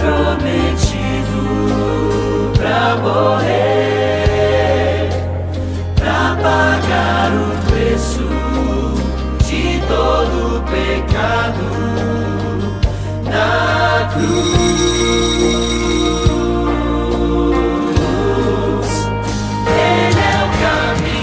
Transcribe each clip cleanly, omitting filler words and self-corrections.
prometido pra morrer, pra pagar o preço de todo pecado na cruz. Ele é o caminho.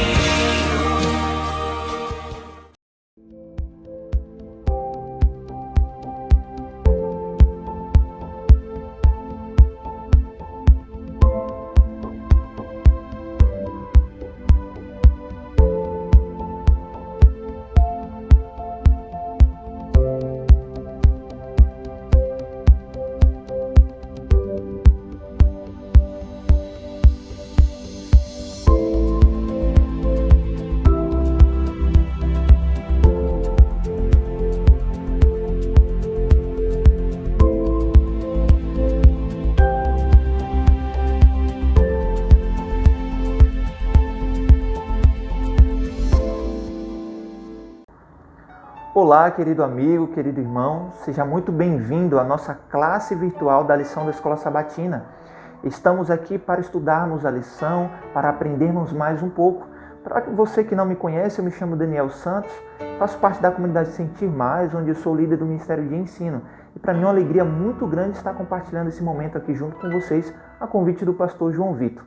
Olá, querido amigo, querido irmão, seja muito bem-vindo à nossa classe virtual da lição da Escola Sabatina. Estamos aqui para estudarmos a lição, para aprendermos mais um pouco. Para você que não me conhece, eu me chamo Daniel Santos, faço parte da comunidade Sentir Mais, onde eu sou líder do Ministério de Ensino. E para mim é uma alegria muito grande estar compartilhando esse momento aqui junto com vocês, a convite do pastor João Vitor.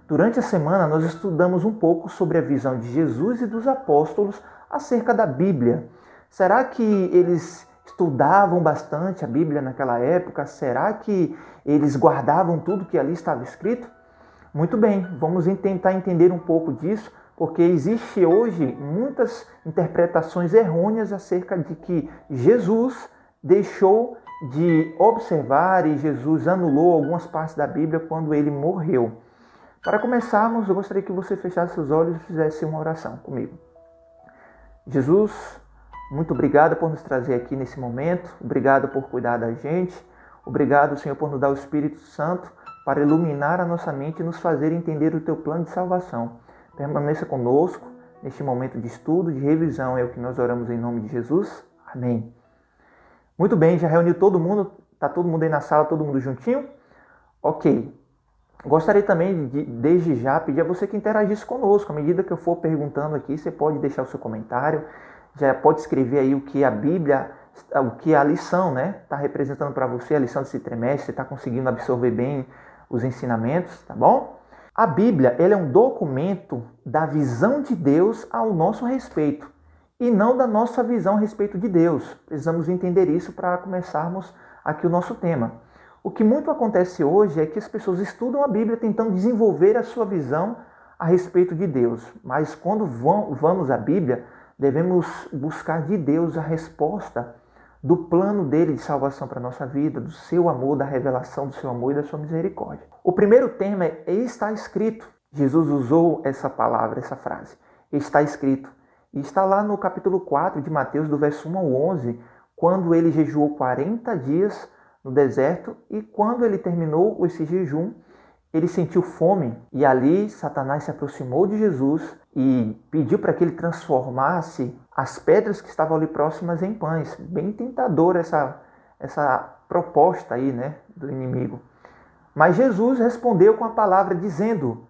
Durante a semana, nós estudamos um pouco sobre a visão de Jesus e dos apóstolos acerca da Bíblia. Será que eles estudavam bastante a Bíblia naquela época? Será que eles guardavam tudo que ali estava escrito? Muito bem, vamos tentar entender um pouco disso, porque existe hoje muitas interpretações errôneas acerca de que Jesus deixou de observar e Jesus anulou algumas partes da Bíblia quando ele morreu. Para começarmos, eu gostaria que você fechasse seus olhos e fizesse uma oração comigo. Jesus, muito obrigado por nos trazer aqui nesse momento, obrigado por cuidar da gente, obrigado, Senhor, por nos dar o Espírito Santo para iluminar a nossa mente e nos fazer entender o Teu plano de salvação. Permaneça conosco neste momento de estudo, de revisão, é o que nós oramos em nome de Jesus. Amém. Muito bem, já reuniu todo mundo? Está todo mundo aí na sala, todo mundo juntinho? Ok. Gostaria também de, desde já, pedir a você que interagisse conosco. À medida que eu for perguntando aqui, você pode deixar o seu comentário, já pode escrever aí o que a Bíblia, o que a lição, está representando para você, a lição desse trimestre, você está conseguindo absorver bem os ensinamentos, tá bom? A Bíblia, ela é um documento da visão de Deus ao nosso respeito e não da nossa visão a respeito de Deus. Precisamos entender isso para começarmos aqui o nosso tema. O que muito acontece hoje é que as pessoas estudam a Bíblia tentando desenvolver a sua visão a respeito de Deus, mas quando vamos à Bíblia, devemos buscar de Deus a resposta do plano dele de salvação para a nossa vida, do seu amor, da revelação do seu amor e da sua misericórdia. O primeiro tema é está escrito. Jesus usou essa palavra, essa frase, está escrito. E está lá no capítulo 4 de Mateus, do verso 1 ao 11, quando ele jejuou 40 dias no deserto e quando ele terminou esse jejum, ele sentiu fome e ali Satanás se aproximou de Jesus e pediu para que ele transformasse as pedras que estavam ali próximas em pães. Bem tentadora essa proposta aí, do inimigo. Mas Jesus respondeu com a palavra dizendo: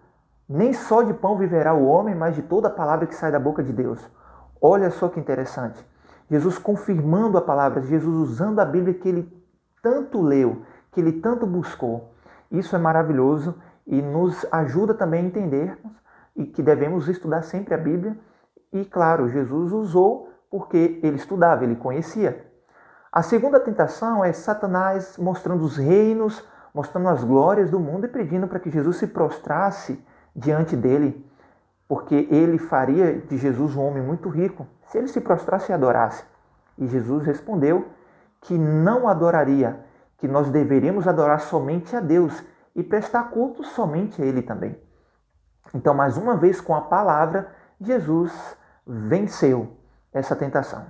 nem só de pão viverá o homem, mas de toda a palavra que sai da boca de Deus. Olha só que interessante. Jesus confirmando a palavra, Jesus usando a Bíblia que ele tanto leu, que ele tanto buscou. Isso é maravilhoso e nos ajuda também a entendermos e que devemos estudar sempre a Bíblia. E claro, Jesus usou porque ele estudava, ele conhecia. A segunda tentação é Satanás mostrando os reinos, mostrando as glórias do mundo e pedindo para que Jesus se prostrasse diante dele, porque ele faria de Jesus um homem muito rico se ele se prostrasse e adorasse. E Jesus respondeu que não adoraria, que nós deveríamos adorar somente a Deus e prestar culto somente a Ele também. Então, mais uma vez, com a palavra, Jesus venceu essa tentação.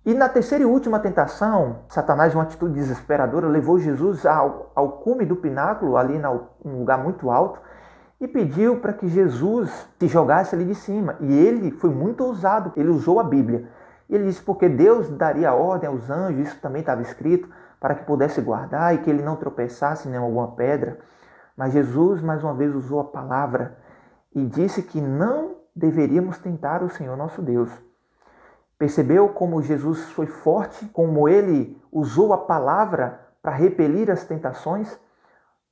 E na terceira e última tentação, Satanás, uma atitude desesperadora, levou Jesus ao cume do pináculo, ali num lugar muito alto, e pediu para que Jesus se jogasse ali de cima. E ele foi muito ousado, ele usou a Bíblia. E ele disse porque Deus daria ordem aos anjos, isso também estava escrito, para que pudesse guardar e que ele não tropeçasse em alguma pedra. Mas Jesus, mais uma vez, usou a palavra e disse que não deveríamos tentar o Senhor nosso Deus. Percebeu como Jesus foi forte, como ele usou a palavra para repelir as tentações?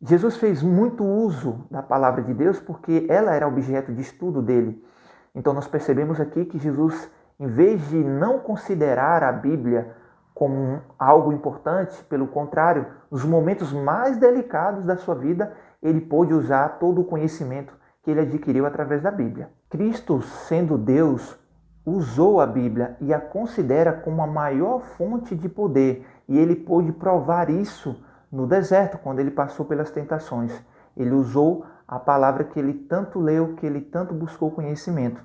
Jesus fez muito uso da palavra de Deus porque ela era objeto de estudo dele. Então nós percebemos aqui que Jesus, em vez de não considerar a Bíblia como algo importante, pelo contrário, nos momentos mais delicados da sua vida, ele pôde usar todo o conhecimento que ele adquiriu através da Bíblia. Cristo, sendo Deus, usou a Bíblia e a considera como a maior fonte de poder. E ele pôde provar isso no deserto, quando ele passou pelas tentações. Ele usou a palavra que ele tanto leu, que ele tanto buscou conhecimento.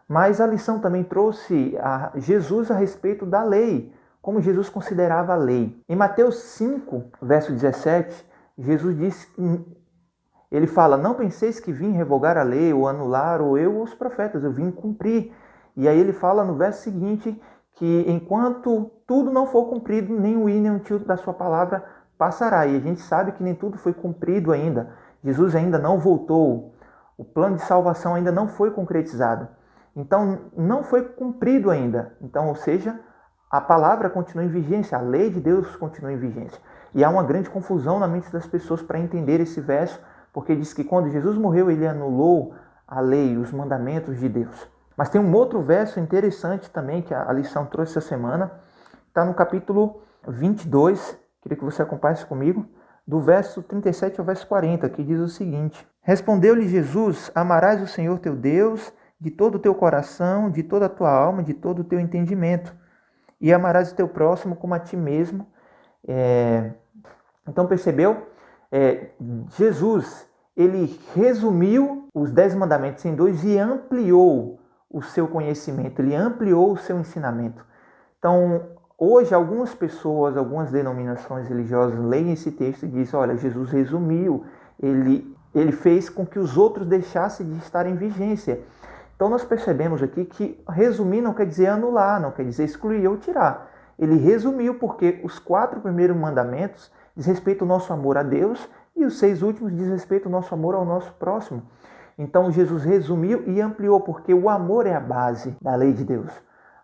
Mas a lição também trouxe a Jesus a respeito da lei, como Jesus considerava a lei. Em Mateus 5, verso 17, Jesus disse, ele fala, não penseis que vim revogar a lei, ou anular, ou eu os profetas, eu vim cumprir. E aí ele fala no verso seguinte, que enquanto tudo não for cumprido, nem o i nem o tio da sua palavra passará. E a gente sabe que nem tudo foi cumprido ainda. Jesus ainda não voltou. O plano de salvação ainda não foi concretizado. Então, não foi cumprido ainda. Então, ou seja, a palavra continua em vigência, a lei de Deus continua em vigência. E há uma grande confusão na mente das pessoas para entender esse verso, porque diz que quando Jesus morreu, ele anulou a lei, os mandamentos de Deus. Mas tem um outro verso interessante também, que a lição trouxe essa semana, está no capítulo 22, queria que você acompanhasse comigo, do verso 37 ao verso 40, que diz o seguinte: Respondeu-lhe Jesus, amarás o Senhor teu Deus de todo o teu coração, de toda a tua alma, de todo o teu entendimento, e amarás o teu próximo como a ti mesmo. Então percebeu? Jesus, ele resumiu os 10 mandamentos em 2 e ampliou o seu conhecimento, ele ampliou o seu ensinamento. Então, hoje, algumas pessoas, algumas denominações religiosas leem esse texto e dizem, olha, Jesus resumiu, ele fez com que os outros deixassem de estar em vigência. Então, nós percebemos aqui que resumir não quer dizer anular, não quer dizer excluir ou tirar. Ele resumiu porque os 4 primeiros mandamentos diz respeito ao nosso amor a Deus e os 6 últimos diz respeito ao nosso amor ao nosso próximo. Então, Jesus resumiu e ampliou, porque o amor é a base da lei de Deus.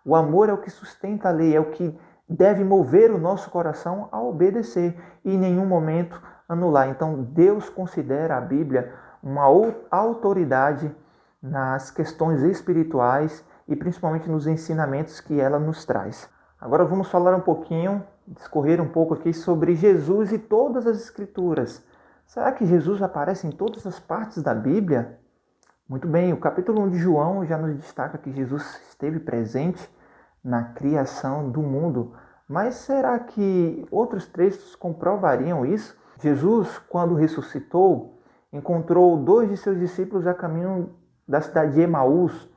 O amor é o que sustenta a lei, é o que deve mover o nosso coração a obedecer e em nenhum momento anular. Então, Deus considera a Bíblia uma autoridade nas questões espirituais e principalmente nos ensinamentos que ela nos traz. Agora vamos falar um pouquinho, discorrer um pouco aqui sobre Jesus e todas as Escrituras. Será que Jesus aparece em todas as partes da Bíblia? Muito bem, o capítulo 1 de João já nos destaca que Jesus esteve presente na criação do mundo. Mas será que outros textos comprovariam isso? Jesus, quando ressuscitou, encontrou 2 de seus discípulos a caminho da cidade de Emaús.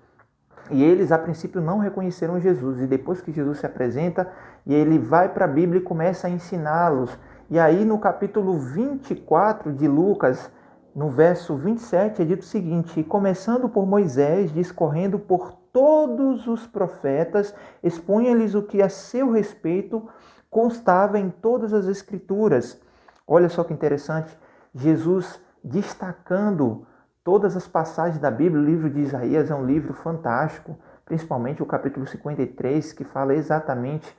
E eles, a princípio, não reconheceram Jesus. E depois que Jesus se apresenta, e ele vai para a Bíblia e começa a ensiná-los. E aí, no capítulo 24 de Lucas, no verso 27, é dito o seguinte: E começando por Moisés, discorrendo por todos os profetas, expunha-lhes o que a seu respeito constava em todas as Escrituras. Olha só que interessante, Jesus destacando todas as passagens da Bíblia. O livro de Isaías é um livro fantástico, principalmente o capítulo 53, que fala exatamente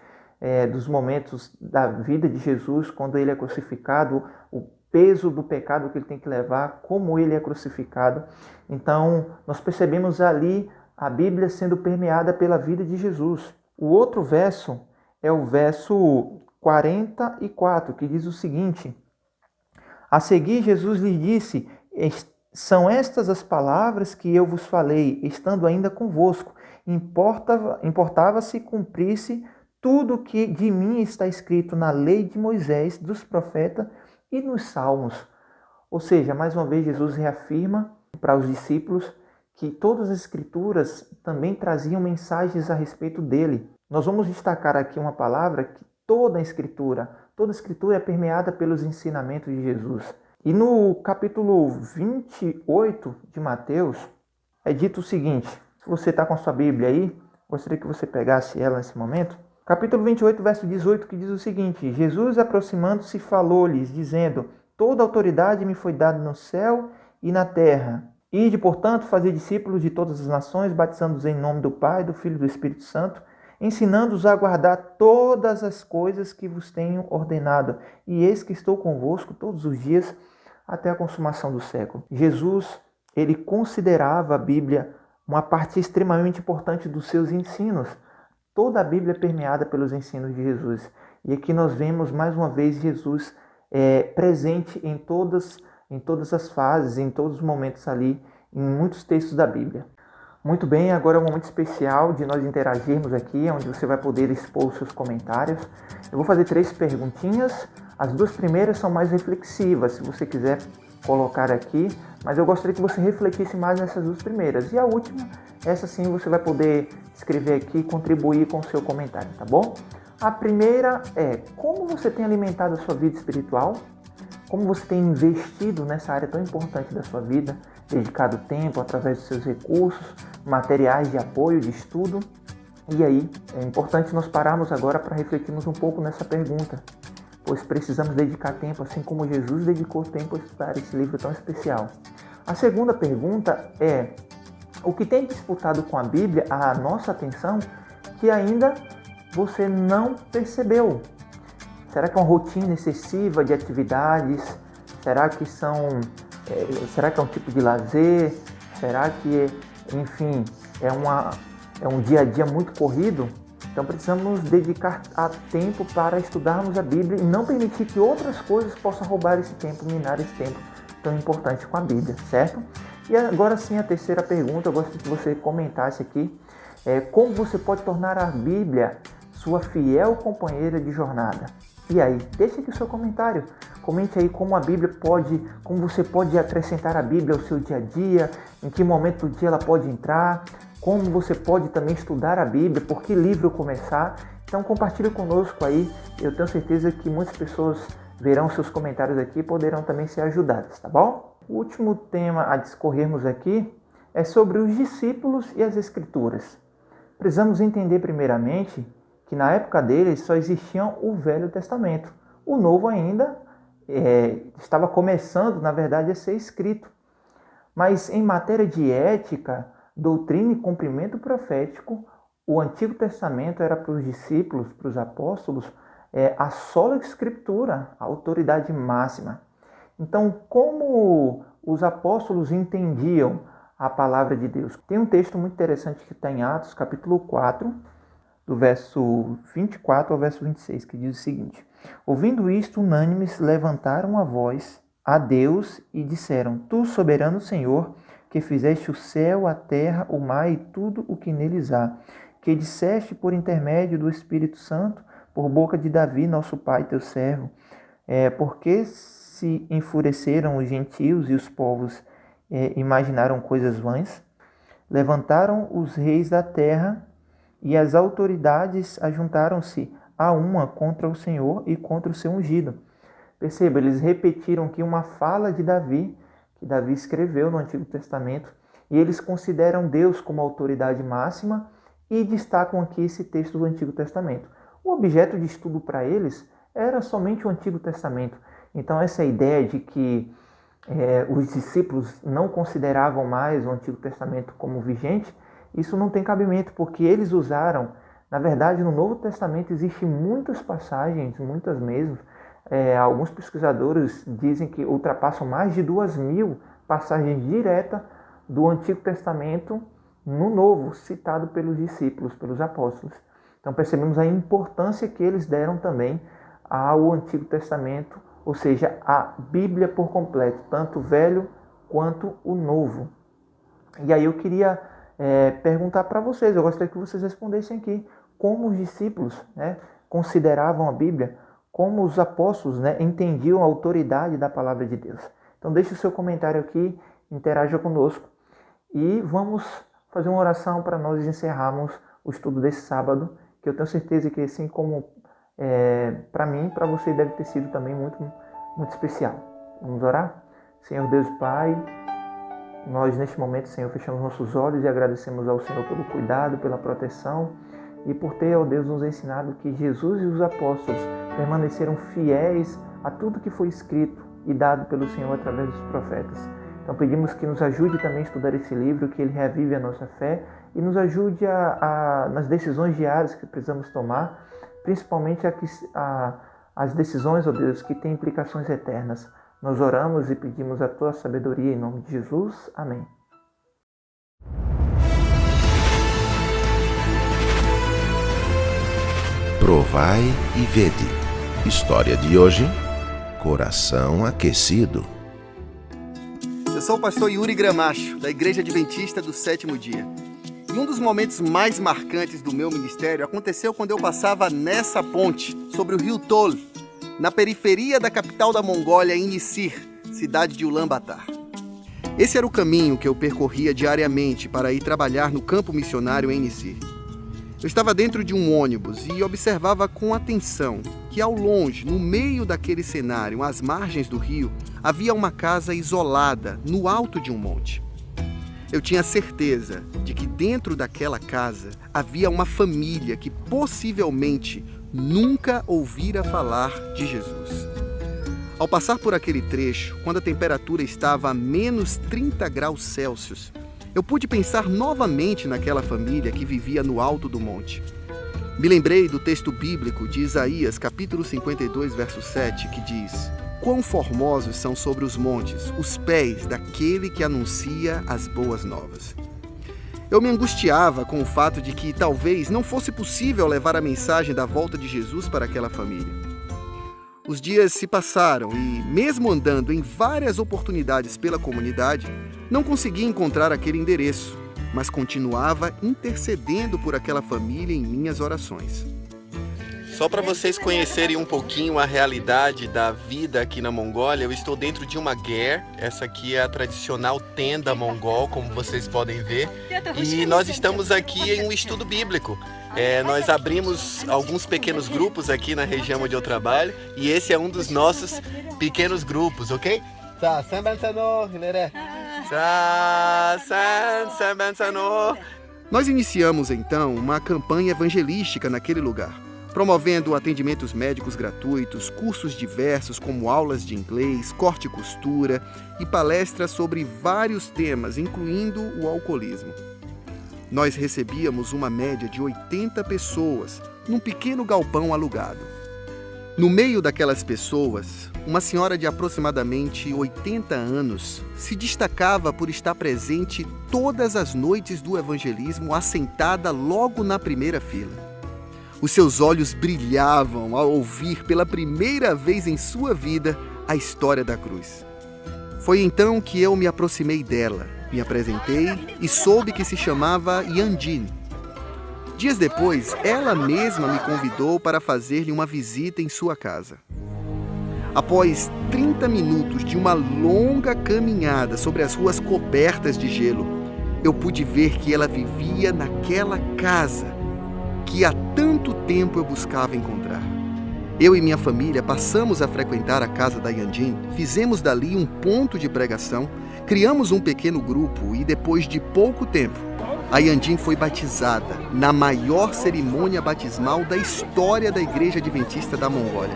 dos momentos da vida de Jesus, quando ele é crucificado, o peso do pecado que ele tem que levar, como ele é crucificado. Então, nós percebemos ali a Bíblia sendo permeada pela vida de Jesus. O outro verso é o verso 44, que diz o seguinte: A seguir, Jesus lhes disse: São estas as palavras que eu vos falei, estando ainda convosco. Importava-se cumprisse tudo o que de mim está escrito na lei de Moisés, dos profetas e nos salmos. Ou seja, mais uma vez Jesus reafirma para os discípulos que todas as escrituras também traziam mensagens a respeito dele. Nós vamos destacar aqui uma palavra que toda a escritura é permeada pelos ensinamentos de Jesus. E no capítulo 28 de Mateus é dito o seguinte, se você está com a sua Bíblia aí, gostaria que você pegasse ela nesse momento. Capítulo 28, verso 18, que diz o seguinte: Jesus, aproximando-se, falou-lhes, dizendo: Toda autoridade me foi dada no céu e na terra. Ide, portanto, fazer discípulos de todas as nações, batizando-os em nome do Pai, do Filho e do Espírito Santo, ensinando-os a guardar todas as coisas que vos tenho ordenado. E eis que estou convosco todos os dias, até a consumação do século. Jesus, ele considerava a Bíblia uma parte extremamente importante dos seus ensinos. Toda a Bíblia é permeada pelos ensinos de Jesus. E aqui nós vemos mais uma vez Jesus presente em todas as fases, em todos os momentos ali, em muitos textos da Bíblia. Muito bem, agora é um momento especial de nós interagirmos aqui, onde você vai poder expor os seus comentários. Eu vou fazer 3 perguntinhas. As 2 primeiras são mais reflexivas, se você quiser colocar aqui, mas eu gostaria que você refletisse mais nessas 2 primeiras. E a última, essa sim você vai poder escrever aqui e contribuir com o seu comentário, tá bom? A primeira é: como você tem alimentado a sua vida espiritual? Como você tem investido nessa área tão importante da sua vida, dedicado tempo através dos seus recursos, materiais de apoio, de estudo? E aí, é importante nós pararmos agora para refletirmos um pouco nessa pergunta, pois precisamos dedicar tempo, assim como Jesus dedicou tempo a estudar esse livro tão especial. A segunda pergunta é: o que tem disputado com a Bíblia a nossa atenção que ainda você não percebeu? Será que é uma rotina excessiva de atividades? Será que é um tipo de lazer? Será que, enfim, é um dia a dia muito corrido? Então precisamos dedicar tempo para estudarmos a Bíblia e não permitir que outras coisas possam roubar esse tempo, minar esse tempo tão importante com a Bíblia, certo? E agora sim, a terceira pergunta, eu gostaria que você comentasse aqui, como você pode tornar a Bíblia sua fiel companheira de jornada? E aí, deixe aqui o seu comentário. Comente aí como você pode acrescentar a Bíblia ao seu dia a dia, em que momento do dia ela pode entrar, como você pode também estudar a Bíblia, por que livro começar. Então compartilhe conosco aí, eu tenho certeza que muitas pessoas verão seus comentários aqui e poderão também ser ajudadas, tá bom? O último tema a discorrermos aqui é sobre os discípulos e as Escrituras. Precisamos entender primeiramente que na época deles só existia o Velho Testamento. O Novo ainda estava começando, na verdade, a ser escrito. Mas em matéria de ética, doutrina e cumprimento profético, o Antigo Testamento era para os discípulos, para os apóstolos, a sola Escritura, a autoridade máxima. Então, como os apóstolos entendiam a palavra de Deus? Tem um texto muito interessante que está em Atos, capítulo 4, do verso 24 ao verso 26, que diz o seguinte: ouvindo isto, unânimes levantaram a voz a Deus e disseram: Tu, soberano Senhor, que fizeste o céu, a terra, o mar e tudo o que neles há, que disseste por intermédio do Espírito Santo, por boca de Davi, nosso pai, teu servo, porque se enfureceram os gentios e os povos imaginaram coisas vãs, levantaram os reis da terra e as autoridades ajuntaram-se a uma contra o Senhor e contra o seu ungido. Perceba, eles repetiram aqui uma fala de Davi, que Davi escreveu no Antigo Testamento, e eles consideram Deus como autoridade máxima e destacam aqui esse texto do Antigo Testamento. O objeto de estudo para eles era somente o Antigo Testamento. Então essa ideia de que os discípulos não consideravam mais o Antigo Testamento como vigente, isso não tem cabimento, porque eles usaram, na verdade, no Novo Testamento existem muitas passagens, muitas mesmo. Alguns pesquisadores dizem que ultrapassam mais de 2.000 passagens diretas do Antigo Testamento no Novo, citado pelos discípulos, pelos apóstolos. Então percebemos a importância que eles deram também ao Antigo Testamento, ou seja, a Bíblia por completo, tanto o Velho quanto o Novo. E aí eu queria perguntar para vocês, eu gostaria que vocês respondessem aqui, como os discípulos consideravam a Bíblia, como os apóstolos entendiam a autoridade da palavra de Deus. Então deixe o seu comentário aqui, interaja conosco e vamos fazer uma oração para nós encerrarmos o estudo desse sábado, que eu tenho certeza que assim como para mim, para você deve ter sido também muito, muito especial. Vamos orar? Senhor Deus Pai, nós neste momento, Senhor, fechamos nossos olhos e agradecemos ao Senhor pelo cuidado, pela proteção e por ter, ó Deus, nos ensinado que Jesus e os apóstolos permaneceram fiéis a tudo que foi escrito e dado pelo Senhor através dos profetas. Então pedimos que nos ajude também a estudar esse livro, que ele reavive a nossa fé e nos ajude nas decisões diárias que precisamos tomar, principalmente as decisões, ó Deus, que têm implicações eternas. Nós oramos e pedimos a tua sabedoria em nome de Jesus. Amém. Provai e vede. História de hoje: coração aquecido. Eu sou o pastor Yuri Gramacho, da Igreja Adventista do Sétimo Dia. E um dos momentos mais marcantes do meu ministério aconteceu quando eu passava nessa ponte, sobre o rio Tol, na periferia da capital da Mongólia, em Nisir, cidade de Ulaanbaatar. Esse era o caminho que eu percorria diariamente para ir trabalhar no campo missionário em Nisir. Eu estava dentro de um ônibus e observava com atenção que ao longe, no meio daquele cenário, às margens do rio, havia uma casa isolada no alto de um monte. Eu tinha certeza de que dentro daquela casa havia uma família que possivelmente nunca ouvira falar de Jesus. Ao passar por aquele trecho, quando a temperatura estava a menos 30 graus Celsius, eu pude pensar novamente naquela família que vivia no alto do monte. Me lembrei do texto bíblico de Isaías, capítulo 52, verso 7, que diz: "Quão formosos são sobre os montes os pés daquele que anuncia as boas novas." Eu me angustiava com o fato de que talvez não fosse possível levar a mensagem da volta de Jesus para aquela família. Os dias se passaram e, mesmo andando em várias oportunidades pela comunidade, não consegui encontrar aquele endereço, mas continuava intercedendo por aquela família em minhas orações. Só para vocês conhecerem um pouquinho a realidade da vida aqui na Mongólia, eu estou dentro de uma ger. Essa aqui é a tradicional tenda mongol, como vocês podem ver. E nós estamos aqui em um estudo bíblico. Nós abrimos alguns pequenos grupos aqui na região onde eu trabalho, e esse é um dos nossos pequenos grupos, ok? Nós iniciamos então uma campanha evangelística naquele lugar, promovendo atendimentos médicos gratuitos, cursos diversos como aulas de inglês, corte e costura e palestras sobre vários temas, incluindo o alcoolismo. Nós recebíamos uma média de 80 pessoas num pequeno galpão alugado. No meio daquelas pessoas, uma senhora de aproximadamente 80 anos se destacava por estar presente todas as noites do evangelismo, assentada logo na primeira fila. Os seus olhos brilhavam ao ouvir pela primeira vez em sua vida a história da cruz. Foi então que eu me aproximei dela, me apresentei e soube que se chamava Yandin. Dias depois, ela mesma me convidou para fazer-lhe uma visita em sua casa. Após 30 minutos de uma longa caminhada sobre as ruas cobertas de gelo, eu pude ver que ela vivia naquela casa que há tanto tempo eu buscava encontrar. Eu e minha família passamos a frequentar a casa da Yandin, fizemos dali um ponto de pregação, criamos um pequeno grupo e depois de pouco tempo, a Yandin foi batizada na maior cerimônia batismal da história da Igreja Adventista da Mongólia,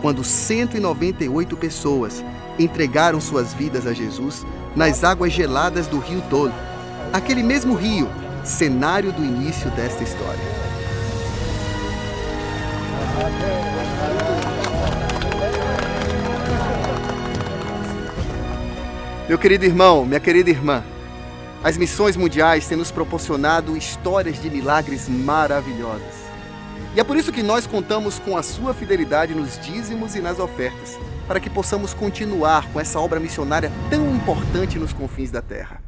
quando 198 pessoas entregaram suas vidas a Jesus nas águas geladas do rio Tol, aquele mesmo rio, cenário do início desta história. Meu querido irmão, minha querida irmã, as missões mundiais têm nos proporcionado histórias de milagres maravilhosas. E é por isso que nós contamos com a sua fidelidade nos dízimos e nas ofertas, para que possamos continuar com essa obra missionária tão importante nos confins da terra.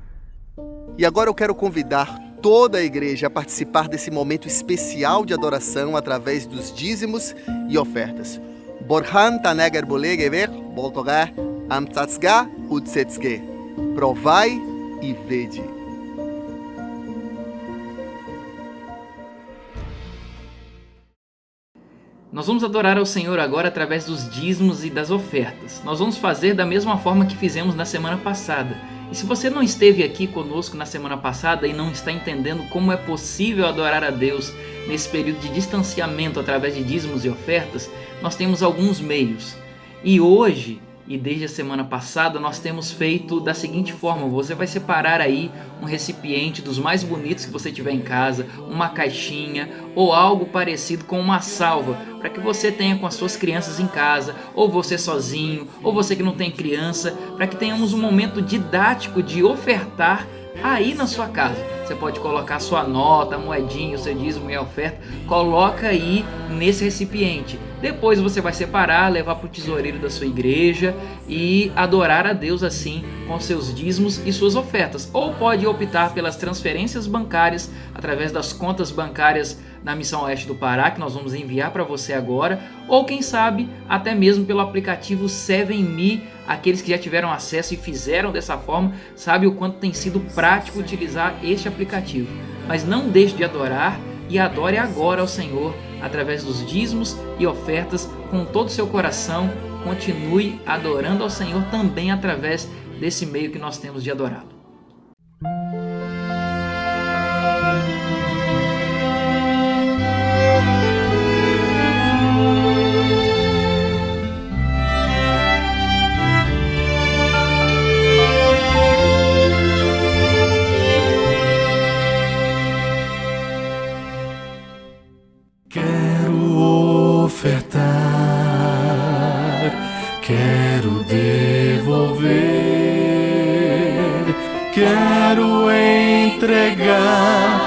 E agora eu quero convidar toda a igreja a participar desse momento especial de adoração através dos dízimos e ofertas. Borhan taneger bolegever, boltogar, amtsatsga, utsetsge. Provai e vede. Nós vamos adorar ao Senhor agora através dos dízimos e das ofertas. Nós vamos fazer da mesma forma que fizemos na semana passada. E se você não esteve aqui conosco na semana passada e não está entendendo como é possível adorar a Deus nesse período de distanciamento através de dízimos e ofertas, nós temos alguns meios. E hoje, e desde a semana passada, nós temos feito da seguinte forma: você vai separar aí um recipiente dos mais bonitos que você tiver em casa, uma caixinha ou algo parecido com uma salva, para que você tenha com as suas crianças em casa, ou você sozinho, ou você que não tem criança, para que tenhamos um momento didático de ofertar aí na sua casa. Você pode colocar sua nota, a moedinha, o seu dízimo e a oferta, coloca aí nesse recipiente. Depois você vai separar, levar para o tesoureiro da sua igreja e adorar a Deus assim com seus dízimos e suas ofertas. Ou pode optar pelas transferências bancárias através das contas bancárias da Missão Oeste do Pará, que nós vamos enviar para você agora, ou quem sabe até mesmo pelo aplicativo 7Me. Aqueles que já tiveram acesso e fizeram dessa forma, sabem o quanto tem sido prático utilizar este aplicativo. Mas não deixe de adorar e adore agora ao Senhor através dos dízimos e ofertas com todo o seu coração. Continue adorando ao Senhor também através desse meio que nós temos de adorá-lo. Quero devolver, quero entregar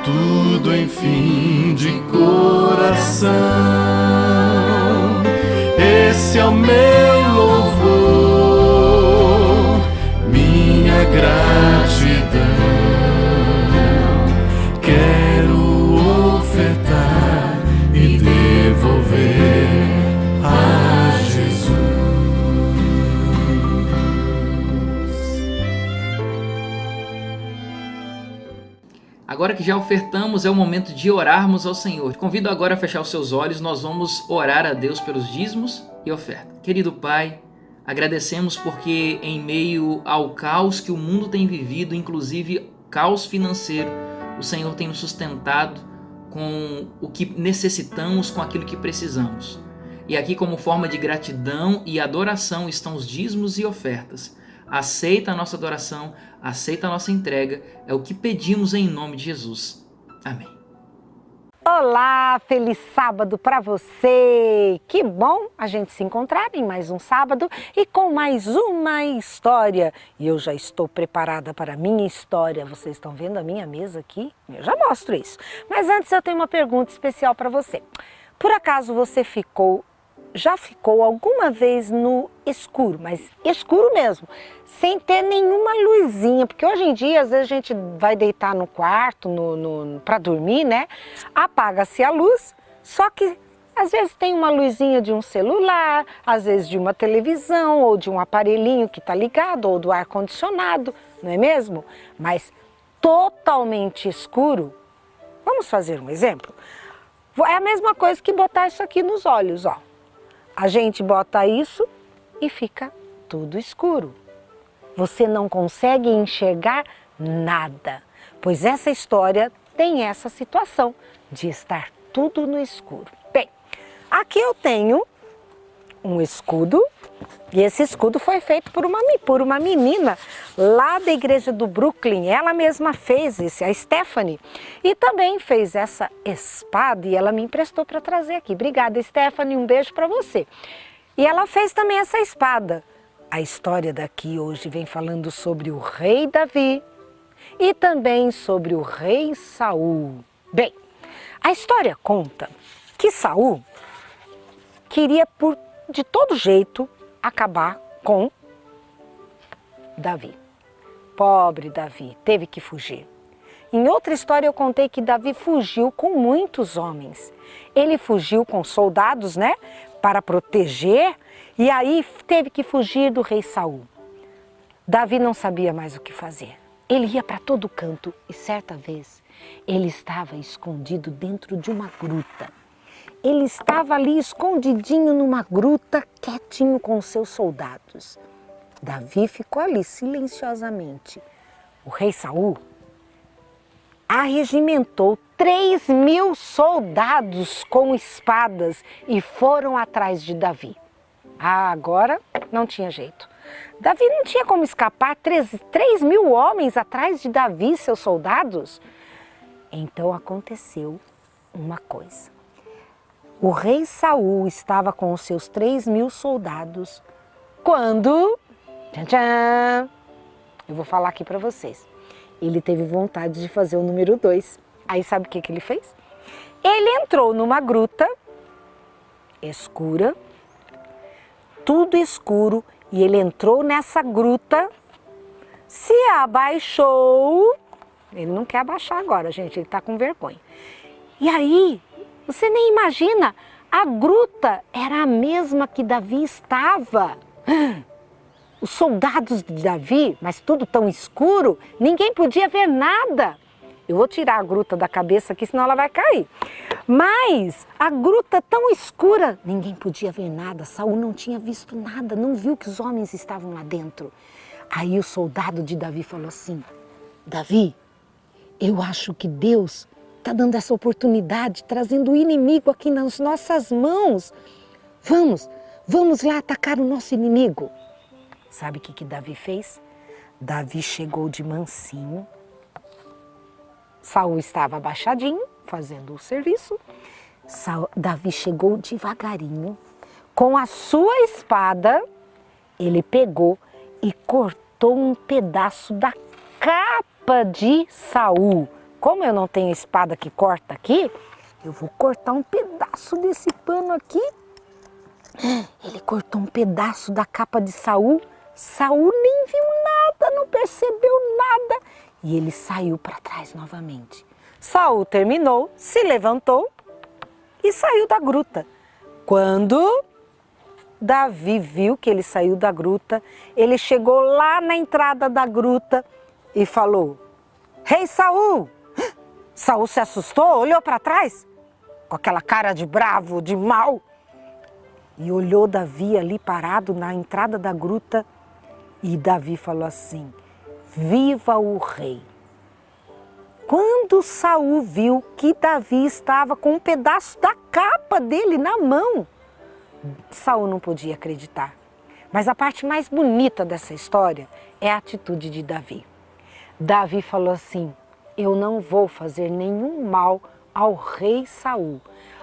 tudo, enfim, de coração. Esse é o meu louvor, minha gratidão. Quero ofertar e devolver a Jesus. Agora que já ofertamos, é o momento de orarmos ao Senhor. Te convido agora a fechar os seus olhos, nós vamos orar a Deus pelos dízimos e oferta. Querido Pai, agradecemos porque em meio ao caos que o mundo tem vivido, inclusive caos financeiro, o Senhor tem nos sustentado com o que necessitamos, com aquilo que precisamos. E aqui, como forma de gratidão e adoração, estão os dízimos e ofertas. Aceita a nossa adoração, aceita a nossa entrega, é o que pedimos em nome de Jesus. Amém. Olá, feliz sábado para você! Que bom a gente se encontrar em mais um sábado e com mais uma história. E eu já estou preparada para a minha história. Vocês estão vendo a minha mesa aqui? Eu já mostro isso. Mas antes eu tenho uma pergunta especial para você. Por acaso você já ficou alguma vez no escuro, mas escuro mesmo, sem ter nenhuma luzinha, porque hoje em dia às vezes a gente vai deitar no quarto para dormir, né? Apaga-se a luz, só que às vezes tem uma luzinha de um celular, às vezes de uma televisão ou de um aparelhinho que está ligado ou do ar-condicionado, não é mesmo? Mas totalmente escuro. Vamos fazer um exemplo? É a mesma coisa que botar isso aqui nos olhos, ó. A gente bota isso e fica tudo escuro. Você não consegue enxergar nada, pois essa história tem essa situação de estar tudo no escuro. Bem, aqui eu tenho um escudo e esse escudo foi feito por uma menina lá da igreja do Brooklyn. Ela mesma fez esse, a Stephanie, e também fez essa espada e ela me emprestou para trazer aqui. Obrigada, Stephanie, um beijo para você. E ela fez também essa espada. A história daqui hoje vem falando sobre o rei Davi e também sobre o rei Saul. Bem, a história conta que Saul queria de todo jeito acabar com Davi. Pobre Davi, teve que fugir. Em outra história eu contei que Davi fugiu com muitos homens. Ele fugiu com soldados, né, para proteger, e aí teve que fugir do rei Saul. Davi não sabia mais o que fazer. Ele ia para todo canto e certa vez ele estava escondido dentro de uma gruta. Ele estava ali escondidinho numa gruta, quietinho com seus soldados. Davi ficou ali silenciosamente. O rei Saul arregimentou 3.000 soldados com espadas e foram atrás de Davi. Agora não tinha jeito. Davi não tinha como escapar, 3.000 homens atrás de Davi, seus soldados. Então aconteceu uma coisa. O rei Saul estava com os seus 3.000 soldados quando... Tchan, tchan, eu vou falar aqui para vocês. Ele teve vontade de fazer o número 2. Aí sabe o que ele fez? Ele entrou numa gruta escura, tudo escuro, e ele entrou nessa gruta, se abaixou. Ele não quer abaixar agora, gente, ele está com vergonha. E aí, você nem imagina, a gruta era a mesma que Davi estava. Os soldados de Davi, mas tudo tão escuro, ninguém podia ver nada. Eu vou tirar a gruta da cabeça aqui, senão ela vai cair. Mas a gruta tão escura, ninguém podia ver nada. Saul não tinha visto nada, não viu que os homens estavam lá dentro. Aí o soldado de Davi falou assim: Davi, eu acho que Deus está dando essa oportunidade, trazendo o inimigo aqui nas nossas mãos. Vamos lá atacar o nosso inimigo. Sabe o que Davi fez? Davi chegou de mansinho. Saul estava abaixadinho, fazendo o serviço. Davi chegou devagarinho. Com a sua espada, ele pegou e cortou um pedaço da capa de Saul. Como eu não tenho espada que corta aqui, eu vou cortar um pedaço desse pano aqui. Ele cortou um pedaço da capa de Saul. Saul nem viu nada, não percebeu nada. E ele saiu para trás novamente. Saul terminou, se levantou e saiu da gruta. Quando Davi viu que ele saiu da gruta, ele chegou lá na entrada da gruta e falou: Rei Saul! Saul se assustou, olhou para trás, com aquela cara de bravo, de mal. E olhou Davi ali parado na entrada da gruta. E Davi falou assim: viva o rei! Quando Saul viu que Davi estava com um pedaço da capa dele na mão, Saul não podia acreditar. Mas a parte mais bonita dessa história é a atitude de Davi. Davi falou assim: eu não vou fazer nenhum mal ao rei Saul,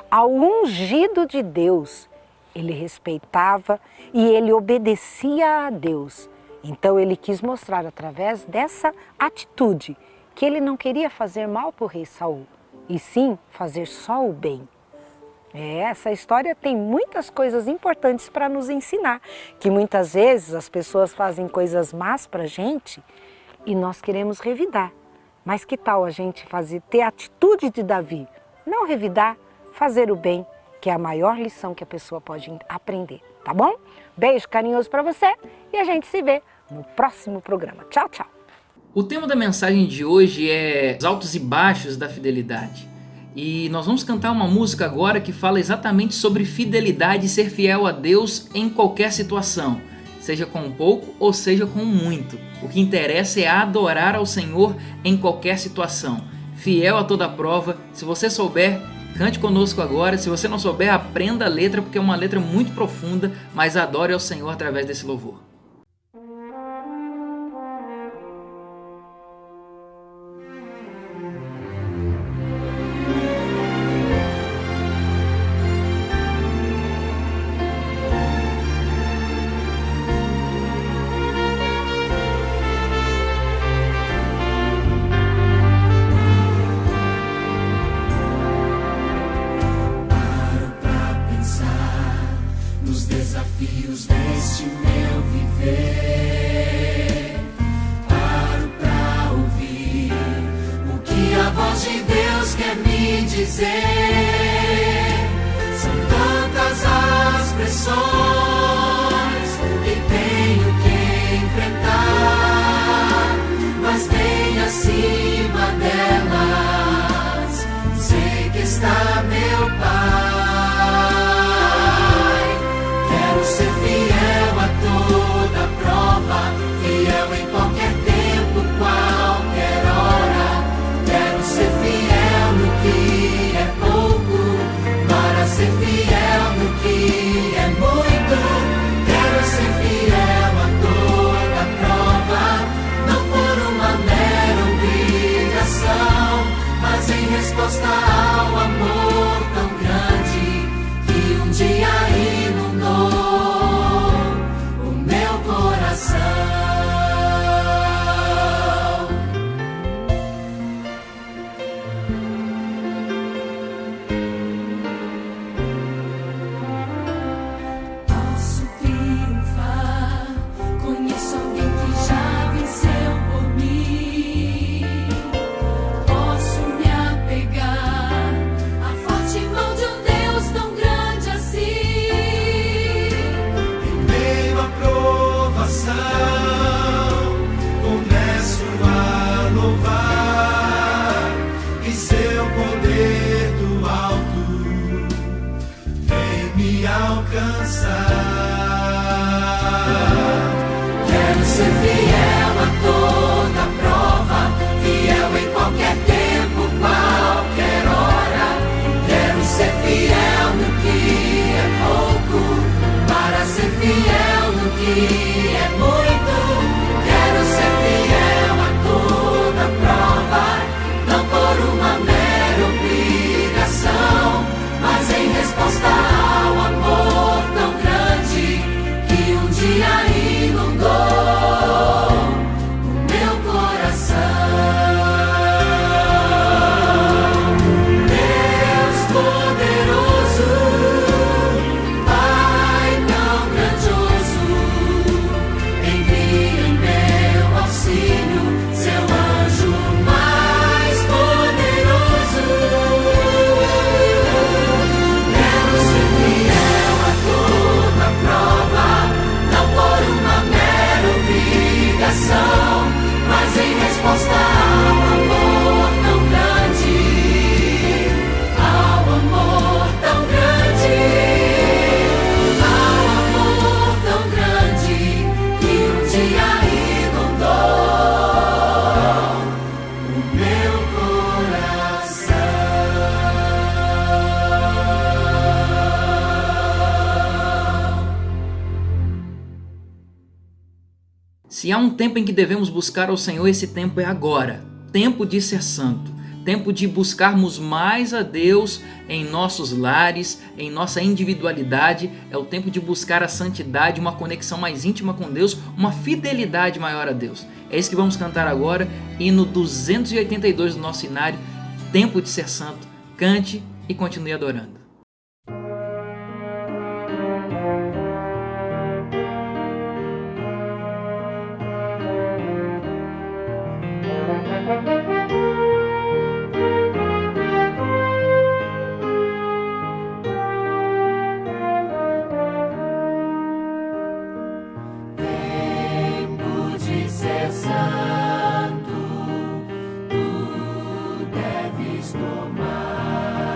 ao ungido de Deus. Ele respeitava e ele obedecia a Deus. Então ele quis mostrar através dessa atitude que ele não queria fazer mal para o rei Saul, e sim fazer só o bem. Essa história tem muitas coisas importantes para nos ensinar, que muitas vezes as pessoas fazem coisas más para a gente e nós queremos revidar. Mas que tal a gente ter a atitude de Davi? Não revidar, fazer o bem, que é a maior lição que a pessoa pode aprender, tá bom? Beijo carinhoso para você e a gente se vê no próximo programa. Tchau, tchau! O tema da mensagem de hoje é os altos e baixos da fidelidade. E nós vamos cantar uma música agora que fala exatamente sobre fidelidade e ser fiel a Deus em qualquer situação, seja com pouco ou seja com muito. O que interessa é adorar ao Senhor em qualquer situação, fiel a toda prova. Se você souber, cante conosco agora. Se você não souber, aprenda a letra, porque é uma letra muito profunda, mas adore ao Senhor através desse louvor. Desafios deste meu viver, paro pra ouvir o que a voz de Deus quer me dizer. São tantas as pressões que tenho que enfrentar, mas bem acima delas sei que está meu Pai. Ser fiel a toda prova. Quero ser fiel a toda prova, fiel em qualquer tempo, qualquer hora. Quero ser fiel no que é pouco, para ser fiel no que é muito. Quero ser fiel a toda prova, não por uma mera obrigação, mas em resposta ao amor tão grande que um dia inundou o meu coração. Deus poderoso, Pai tão grandioso, envia em meu auxílio seu anjo mais poderoso. Quero ser fiel a toda prova, não por uma mera obrigação, mas em resposta ao amor tão grande, ao amor tão grande, ao amor tão grande que um dia inundou o meu coração. Se há um tempo em que devemos buscar ao Senhor, esse tempo é agora. Tempo de ser santo. Tempo de buscarmos mais a Deus em nossos lares, em nossa individualidade. É o tempo de buscar a santidade, uma conexão mais íntima com Deus, uma fidelidade maior a Deus. É isso que vamos cantar agora, hino 282 do nosso inário, Tempo de ser santo. Cante e continue adorando. Tempo de ser santo, tu deves tomar.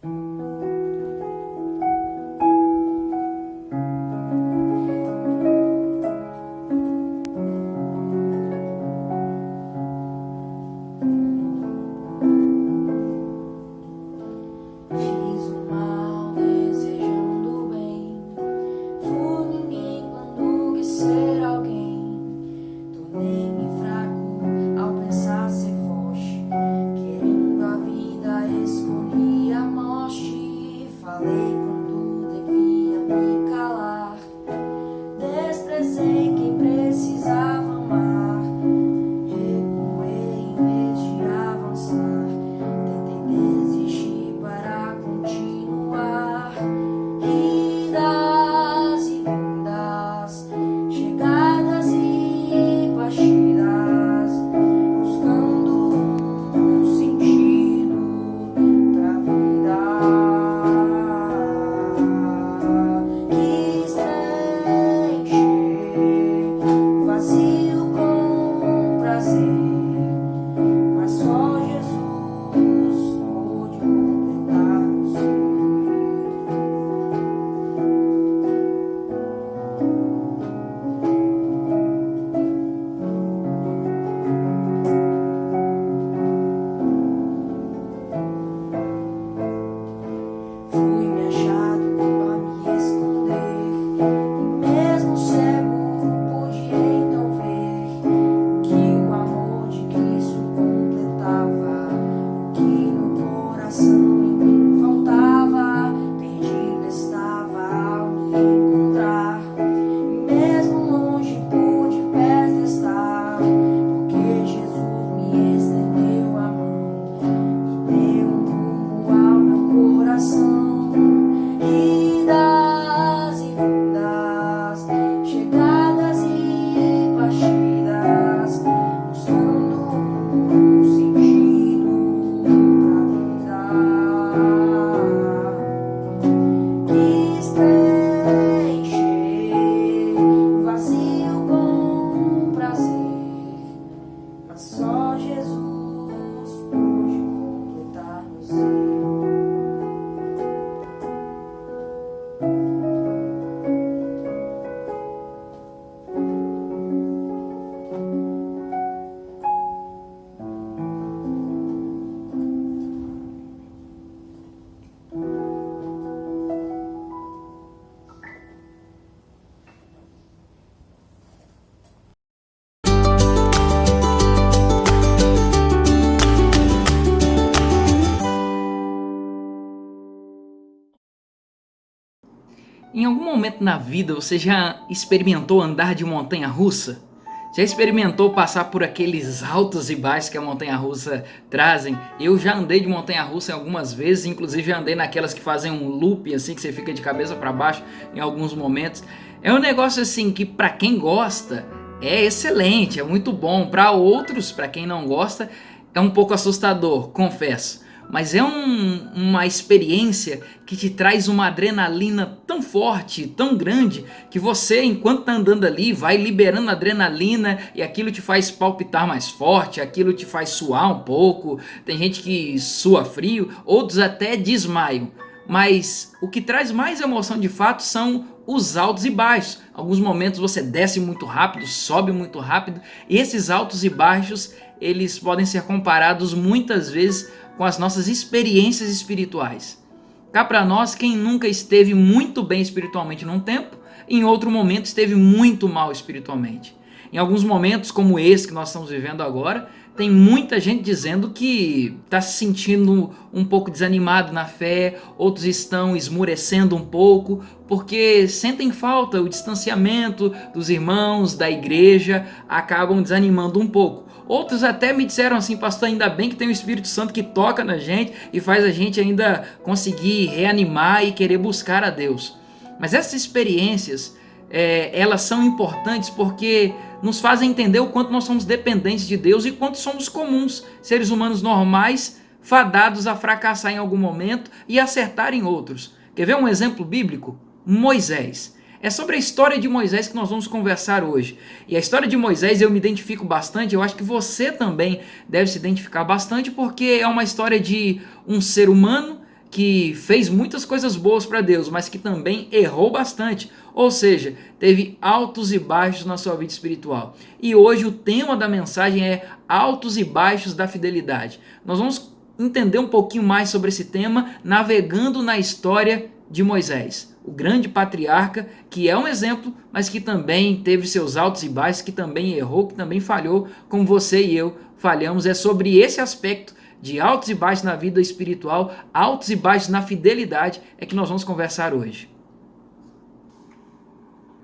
Fiz o mal desejando o bem, fui ninguém quando quis ser alguém. Tornei-me fraco ao pensar ser forte, querendo a vida escolhi a morte. Falei quando devia me calar, desprezei quem precisava amar. Recuei em vez de avançar, tentei desistir para continuar. Idas e vindas, chegadas e partidas, buscando um sentido pra vida. Quis preencher o vazio com prazer, mas só Jesus pôde completar o ser. Fui me achado a me esconder, e mesmo cego pude então ver que o amor de Cristo completava o que no coração em mim faltava. Perdido estava ao me encontrar, e mesmo longe pude perto estar, porque Jesus me estendeu a mão e deu um rumo ao meu coração. Idas e vindas, chegadas e partidas, buscando um sentido pra vida. Quis preencher o vazio com prazer, mas só Jesus pôde completar no ser. Em algum momento na vida você já experimentou andar de montanha-russa? Já experimentou passar por aqueles altos e baixos que a montanha-russa trazem? Eu já andei de montanha-russa algumas vezes, inclusive já andei naquelas que fazem um loop, assim, que você fica de cabeça para baixo em alguns momentos. É um negócio assim que para quem gosta é excelente, é muito bom. Para outros, para quem não gosta, é um pouco assustador, confesso. Mas é uma experiência que te traz uma adrenalina tão forte, tão grande, que você, enquanto está andando ali, vai liberando adrenalina e aquilo te faz palpitar mais forte, aquilo te faz suar um pouco. Tem gente que sua frio, outros até desmaiam. Mas o que traz mais emoção de fato são os altos e baixos. Alguns momentos você desce muito rápido, sobe muito rápido, e esses altos e baixos, eles podem ser comparados muitas vezes com as nossas experiências espirituais. Cá para nós, quem nunca esteve muito bem espiritualmente num tempo, em outro momento esteve muito mal espiritualmente. Em alguns momentos, como esse que nós estamos vivendo agora, tem muita gente dizendo que está se sentindo um pouco desanimado na fé, outros estão esmurecendo um pouco, porque sentem falta, o distanciamento dos irmãos, da igreja, acabam desanimando um pouco. Outros até me disseram assim: pastor, ainda bem que tem o Espírito Santo que toca na gente e faz a gente ainda conseguir reanimar e querer buscar a Deus. Mas essas experiências, elas são importantes porque nos fazem entender o quanto nós somos dependentes de Deus e quanto somos comuns, seres humanos normais, fadados a fracassar em algum momento e acertar em outros. Quer ver um exemplo bíblico? Moisés. É sobre a história de Moisés que nós vamos conversar hoje. E a história de Moisés eu me identifico bastante, eu acho que você também deve se identificar bastante, porque é uma história de um ser humano que fez muitas coisas boas para Deus, mas que também errou bastante. Ou seja, teve altos e baixos na sua vida espiritual. E hoje o tema da mensagem é altos e baixos da fidelidade. Nós vamos entender um pouquinho mais sobre esse tema navegando na história de Moisés, o grande patriarca, que é um exemplo, mas que também teve seus altos e baixos, que também errou, que também falhou, como você e eu falhamos. É sobre esse aspecto de altos e baixos na vida espiritual, altos e baixos na fidelidade, é que nós vamos conversar hoje.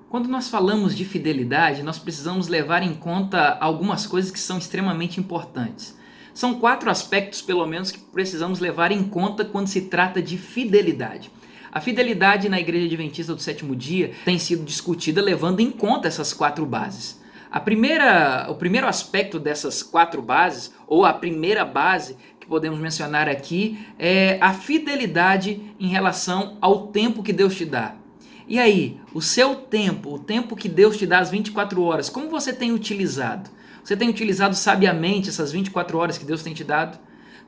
Quando nós falamos de fidelidade, nós precisamos levar em conta algumas coisas que são extremamente importantes. São 4 aspectos, pelo menos, que precisamos levar em conta quando se trata de fidelidade. A fidelidade na Igreja Adventista do Sétimo Dia tem sido discutida levando em conta essas 4 bases. O primeiro aspecto dessas 4 bases, ou a primeira base que podemos mencionar aqui, é a fidelidade em relação ao tempo que Deus te dá. E aí, o seu tempo, o tempo que Deus te dá às 24 horas, como você tem utilizado? Você tem utilizado sabiamente essas 24 horas que Deus tem te dado?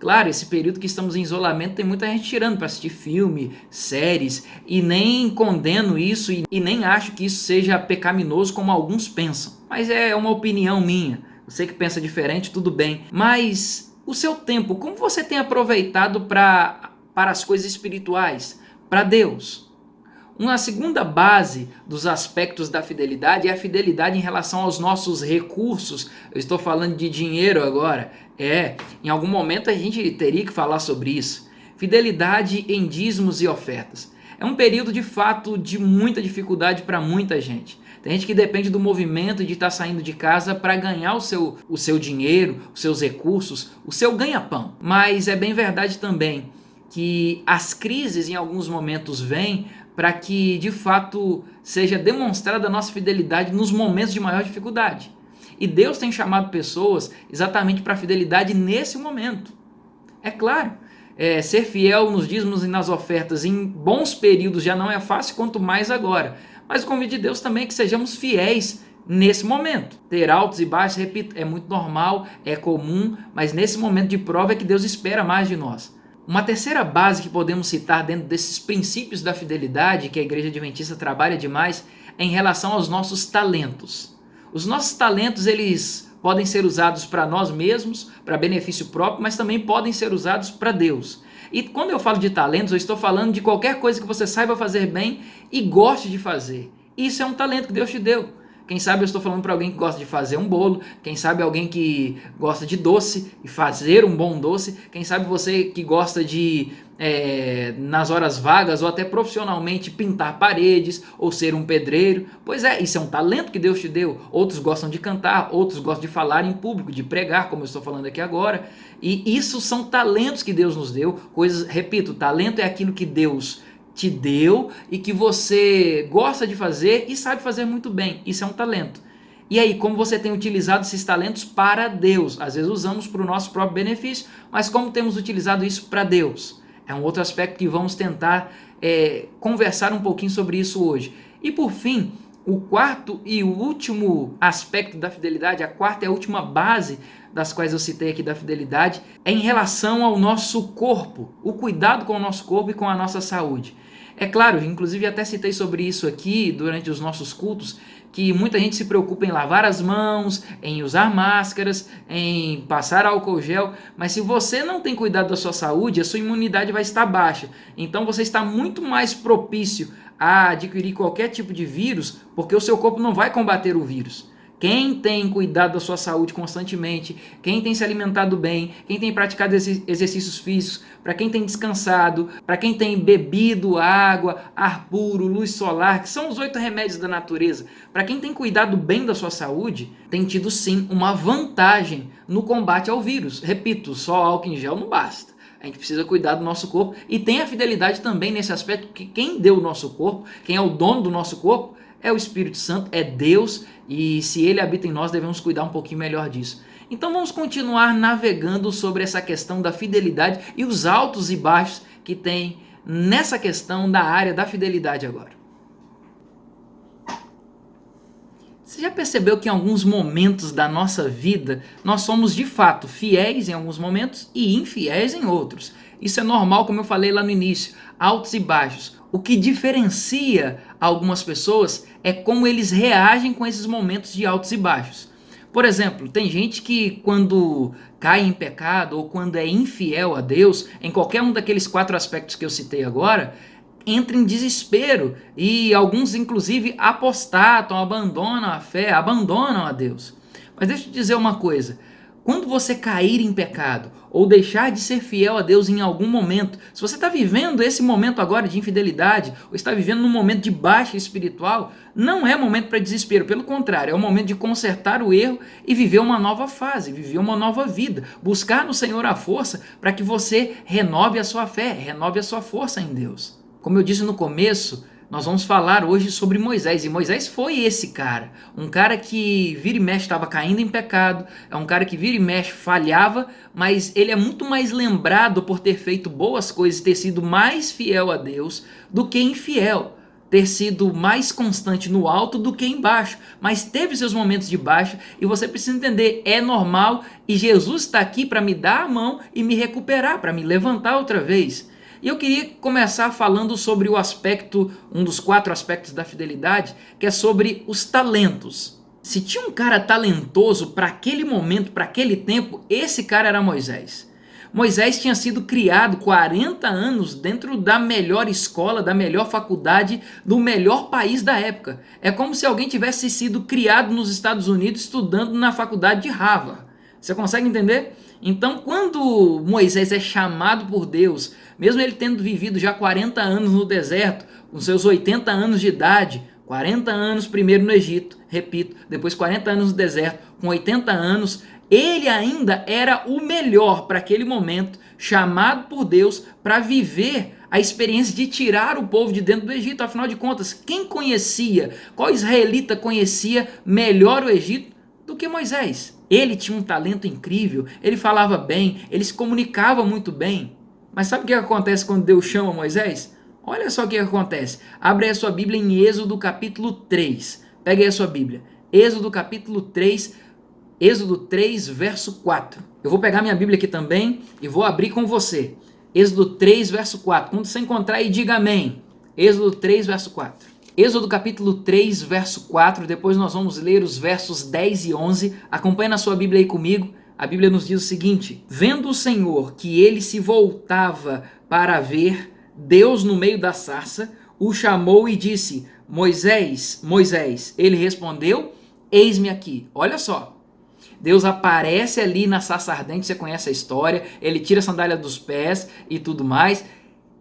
Claro, esse período que estamos em isolamento tem muita gente tirando para assistir filme, séries, e nem condeno isso e nem acho que isso seja pecaminoso como alguns pensam. Mas é uma opinião minha. Você que pensa diferente, tudo bem. Mas o seu tempo, como você tem aproveitado para as coisas espirituais, para Deus? Uma segunda base dos aspectos da fidelidade é a fidelidade em relação aos nossos recursos. Eu estou falando de dinheiro agora. Em algum momento a gente teria que falar sobre isso. Fidelidade em dízimos e ofertas. É um período de fato de muita dificuldade para muita gente. Tem gente que depende do movimento de estar saindo de casa para ganhar o seu dinheiro, os seus recursos, o seu ganha-pão. Mas é bem verdade também que as crises em alguns momentos vêm para que de fato seja demonstrada a nossa fidelidade nos momentos de maior dificuldade. E Deus tem chamado pessoas exatamente para a fidelidade nesse momento. É claro, ser fiel nos dízimos e nas ofertas em bons períodos já não é fácil, quanto mais agora. Mas o convite de Deus também é que sejamos fiéis nesse momento. Ter altos e baixos, repito, é muito normal, é comum, mas nesse momento de prova é que Deus espera mais de nós. Uma terceira base que podemos citar dentro desses princípios da fidelidade, que a Igreja Adventista trabalha demais, é em relação aos nossos talentos. Os nossos talentos, eles podem ser usados para nós mesmos, para benefício próprio, mas também podem ser usados para Deus. E quando eu falo de talentos, eu estou falando de qualquer coisa que você saiba fazer bem e goste de fazer. Isso é um talento que Deus te deu. Quem sabe eu estou falando para alguém que gosta de fazer um bolo, quem sabe alguém que gosta de doce e fazer um bom doce, quem sabe você que gosta de, nas horas vagas ou até profissionalmente, pintar paredes ou ser um pedreiro. Pois é, isso é um talento que Deus te deu. Outros gostam de cantar, outros gostam de falar em público, de pregar, como eu estou falando aqui agora. E isso são talentos que Deus nos deu. Coisas, repito, talento é aquilo que Deus te deu e que você gosta de fazer e sabe fazer muito bem. Isso é um talento. E aí, como você tem utilizado esses talentos para Deus? Às vezes usamos para o nosso próprio benefício, mas como temos utilizado isso para Deus? É um outro aspecto que vamos tentar conversar um pouquinho sobre isso hoje. E por fim, o quarto e o último aspecto da fidelidade, a quarta e a última base das quais eu citei aqui da fidelidade, é em relação ao nosso corpo, o cuidado com o nosso corpo e com a nossa saúde. É claro, inclusive até citei sobre isso aqui durante os nossos cultos, que muita gente se preocupa em lavar as mãos, em usar máscaras, em passar álcool gel, mas se você não tem cuidado da sua saúde, a sua imunidade vai estar baixa. Então você está muito mais propício a adquirir qualquer tipo de vírus, porque o seu corpo não vai combater o vírus. Quem tem cuidado da sua saúde constantemente, quem tem se alimentado bem, quem tem praticado exercícios físicos, para quem tem descansado, para quem tem bebido água, ar puro, luz solar, que são os 8 remédios da natureza, para quem tem cuidado bem da sua saúde, tem tido sim uma vantagem no combate ao vírus. Repito, só álcool em gel não basta. A gente precisa cuidar do nosso corpo e tem a fidelidade também nesse aspecto, que quem deu o nosso corpo, quem é o dono do nosso corpo, é o Espírito Santo, é Deus, e se Ele habita em nós, devemos cuidar um pouquinho melhor disso. Então vamos continuar navegando sobre essa questão da fidelidade e os altos e baixos que tem nessa questão da área da fidelidade agora. Você já percebeu que em alguns momentos da nossa vida, nós somos de fato fiéis em alguns momentos e infiéis em outros? Isso é normal, como eu falei lá no início, altos e baixos. O que diferencia algumas pessoas é como eles reagem com esses momentos de altos e baixos. Por exemplo, tem gente que quando cai em pecado ou quando é infiel a Deus, em qualquer um daqueles 4 aspectos que eu citei agora, entra em desespero e alguns inclusive apostatam, abandonam a fé, abandonam a Deus. Mas deixa eu te dizer uma coisa, quando você cair em pecado ou deixar de ser fiel a Deus em algum momento, se você está vivendo esse momento agora de infidelidade ou está vivendo num momento de baixa espiritual, não é momento para desespero, pelo contrário, é o momento de consertar o erro e viver uma nova fase, viver uma nova vida, buscar no Senhor a força para que você renove a sua fé, renove a sua força em Deus. Como eu disse no começo, nós vamos falar hoje sobre Moisés, e Moisés foi esse cara, um cara que vira e mexe estava caindo em pecado, é um cara que vira e mexe falhava, mas ele é muito mais lembrado por ter feito boas coisas, ter sido mais fiel a Deus do que infiel, ter sido mais constante no alto do que embaixo, mas teve seus momentos de baixa e você precisa entender, é normal e Jesus está aqui para me dar a mão e me recuperar, para me levantar outra vez. E eu queria começar falando sobre o aspecto, um dos 4 aspectos da fidelidade, que é sobre os talentos. Se tinha um cara talentoso para aquele momento, para aquele tempo, esse cara era Moisés. Moisés tinha sido criado 40 anos dentro da melhor escola, da melhor faculdade, do melhor país da época. É como se alguém tivesse sido criado nos Estados Unidos estudando na faculdade de Harvard. Você consegue entender? Então, quando Moisés é chamado por Deus, mesmo ele tendo vivido já 40 anos no deserto, com seus 80 anos de idade, 40 anos primeiro no Egito, repito, depois 40 anos no deserto, com 80 anos, ele ainda era o melhor para aquele momento, chamado por Deus para viver a experiência de tirar o povo de dentro do Egito. Afinal de contas, quem conhecia, qual israelita conhecia melhor o Egito do que Moisés? Ele tinha um talento incrível, ele falava bem, ele se comunicava muito bem. Mas sabe o que acontece quando Deus chama Moisés? Olha só o que acontece. Abre aí a sua Bíblia em Êxodo capítulo 3. Pega aí a sua Bíblia. Êxodo capítulo 3, Êxodo 3, verso 4. Eu vou pegar minha Bíblia aqui também e vou abrir com você. Êxodo 3, verso 4. Quando você encontrar aí, diga amém. Êxodo 3, verso 4. Êxodo capítulo 3, verso 4, depois nós vamos ler os versos 10 e 11. Acompanhe na sua Bíblia aí comigo. A Bíblia nos diz o seguinte: vendo o Senhor que ele se voltava para ver, Deus no meio da sarça o chamou e disse: Moisés, Moisés. Ele respondeu: eis-me aqui. Olha só. Deus aparece ali na sarça ardente, você conhece a história, ele tira a sandália dos pés e tudo mais.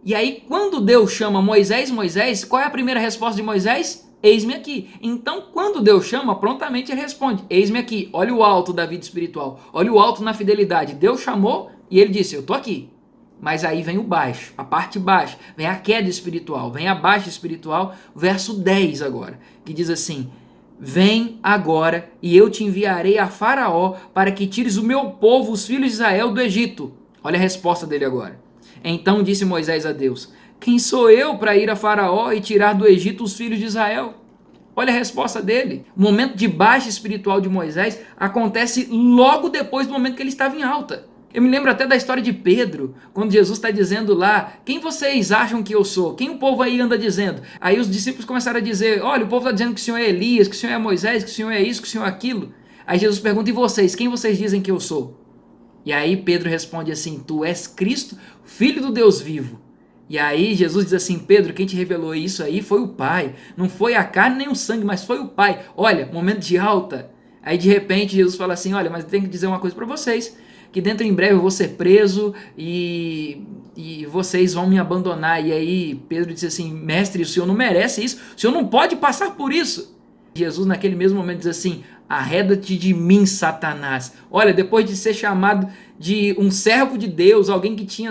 E aí, quando Deus chama Moisés, Moisés, qual é a primeira resposta de Moisés? Eis-me aqui. Então, quando Deus chama, prontamente ele responde: eis-me aqui. Olha o alto da vida espiritual, olha o alto na fidelidade. Deus chamou e ele disse: eu estou aqui. Mas aí vem o baixo, a parte baixa, vem a queda espiritual, vem a baixa espiritual, verso 10 agora, que diz assim: vem agora e eu te enviarei a Faraó para que tires o meu povo, os filhos de Israel, do Egito. Olha a resposta dele agora. Então disse Moisés a Deus: quem sou eu para ir a Faraó e tirar do Egito os filhos de Israel? Olha a resposta dele. O momento de baixa espiritual de Moisés acontece logo depois do momento que ele estava em alta. Eu me lembro até da história de Pedro, quando Jesus está dizendo lá: quem vocês acham que eu sou? Quem o povo aí anda dizendo? Aí os discípulos começaram a dizer: olha, o povo está dizendo que o Senhor é Elias, que o Senhor é Moisés, que o Senhor é isso, que o Senhor é aquilo. Aí Jesus pergunta: e vocês? Quem vocês dizem que eu sou? E aí Pedro responde assim: tu és Cristo, Filho do Deus vivo. E aí Jesus diz assim: Pedro, quem te revelou isso aí foi o Pai. Não foi a carne nem o sangue, mas foi o Pai. Olha, momento de alta. Aí de repente Jesus fala assim: olha, mas eu tenho que dizer uma coisa para vocês, que dentro em breve eu vou ser preso e vocês vão me abandonar. E aí Pedro diz assim: mestre, o senhor não merece isso, o senhor não pode passar por isso. Jesus naquele mesmo momento diz assim: arreda-te de mim, Satanás. Olha, depois de ser chamado de um servo de Deus, alguém que tinha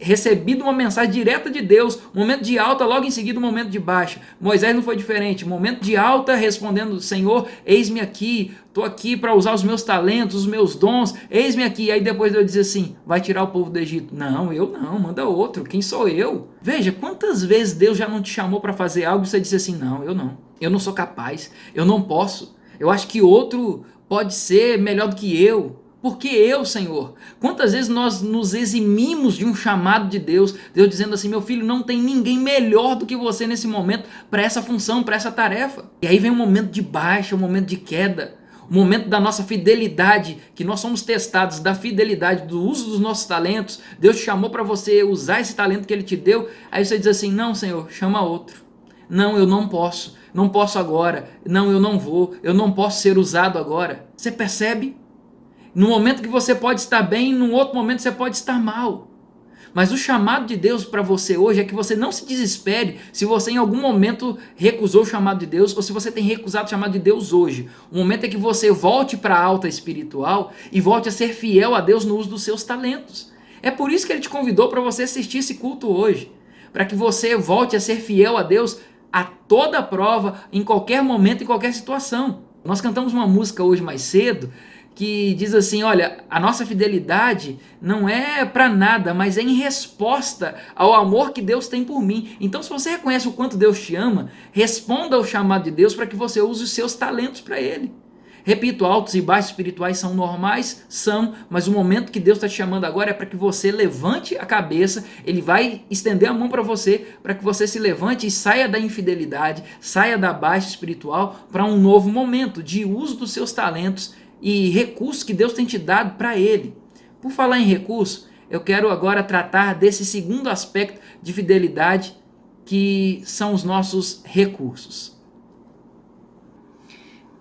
recebido uma mensagem direta de Deus, momento de alta, logo em seguida um momento de baixa. Moisés não foi diferente, momento de alta respondendo: Senhor, eis-me aqui, estou aqui para usar os meus talentos, os meus dons, eis-me aqui. E aí depois Deus diz assim: vai tirar o povo do Egito. Não, eu não, manda outro, quem sou eu? Veja, quantas vezes Deus já não te chamou para fazer algo e você disse assim: não, eu não sou capaz, eu não posso, eu acho que outro pode ser melhor do que eu. Porque eu, Senhor, quantas vezes nós nos eximimos de um chamado de Deus, Deus dizendo assim, meu filho, não tem ninguém melhor do que você nesse momento para essa função, para essa tarefa. E aí vem um momento de baixa, um momento de queda, o momento da nossa fidelidade, que nós somos testados da fidelidade, do uso dos nossos talentos. Deus te chamou para você usar esse talento que Ele te deu, aí você diz assim, não, Senhor, chama outro. Não, eu não posso agora. Não, eu não posso ser usado agora. Você percebe? No momento que você pode estar bem, num outro momento você pode estar mal. Mas o chamado de Deus para você hoje é que você não se desespere se você em algum momento recusou o chamado de Deus ou se você tem recusado o chamado de Deus hoje. O momento é que você volte para a alta espiritual e volte a ser fiel a Deus no uso dos seus talentos. É por isso que Ele te convidou para você assistir esse culto hoje. Para que você volte a ser fiel a Deus a toda prova, em qualquer momento, em qualquer situação. Nós cantamos uma música hoje mais cedo que diz assim, olha, a nossa fidelidade não é para nada, mas é em resposta ao amor que Deus tem por mim. Então, se você reconhece o quanto Deus te ama, responda ao chamado de Deus para que você use os seus talentos para Ele. Repito, altos e baixos espirituais são normais? São, mas o momento que Deus está te chamando agora é para que você levante a cabeça, Ele vai estender a mão para que você se levante e saia da infidelidade, saia da baixa espiritual para um novo momento de uso dos seus talentos e recursos que Deus tem te dado para Ele. Por falar em recurso, eu quero agora tratar desse segundo aspecto de fidelidade, que são os nossos recursos.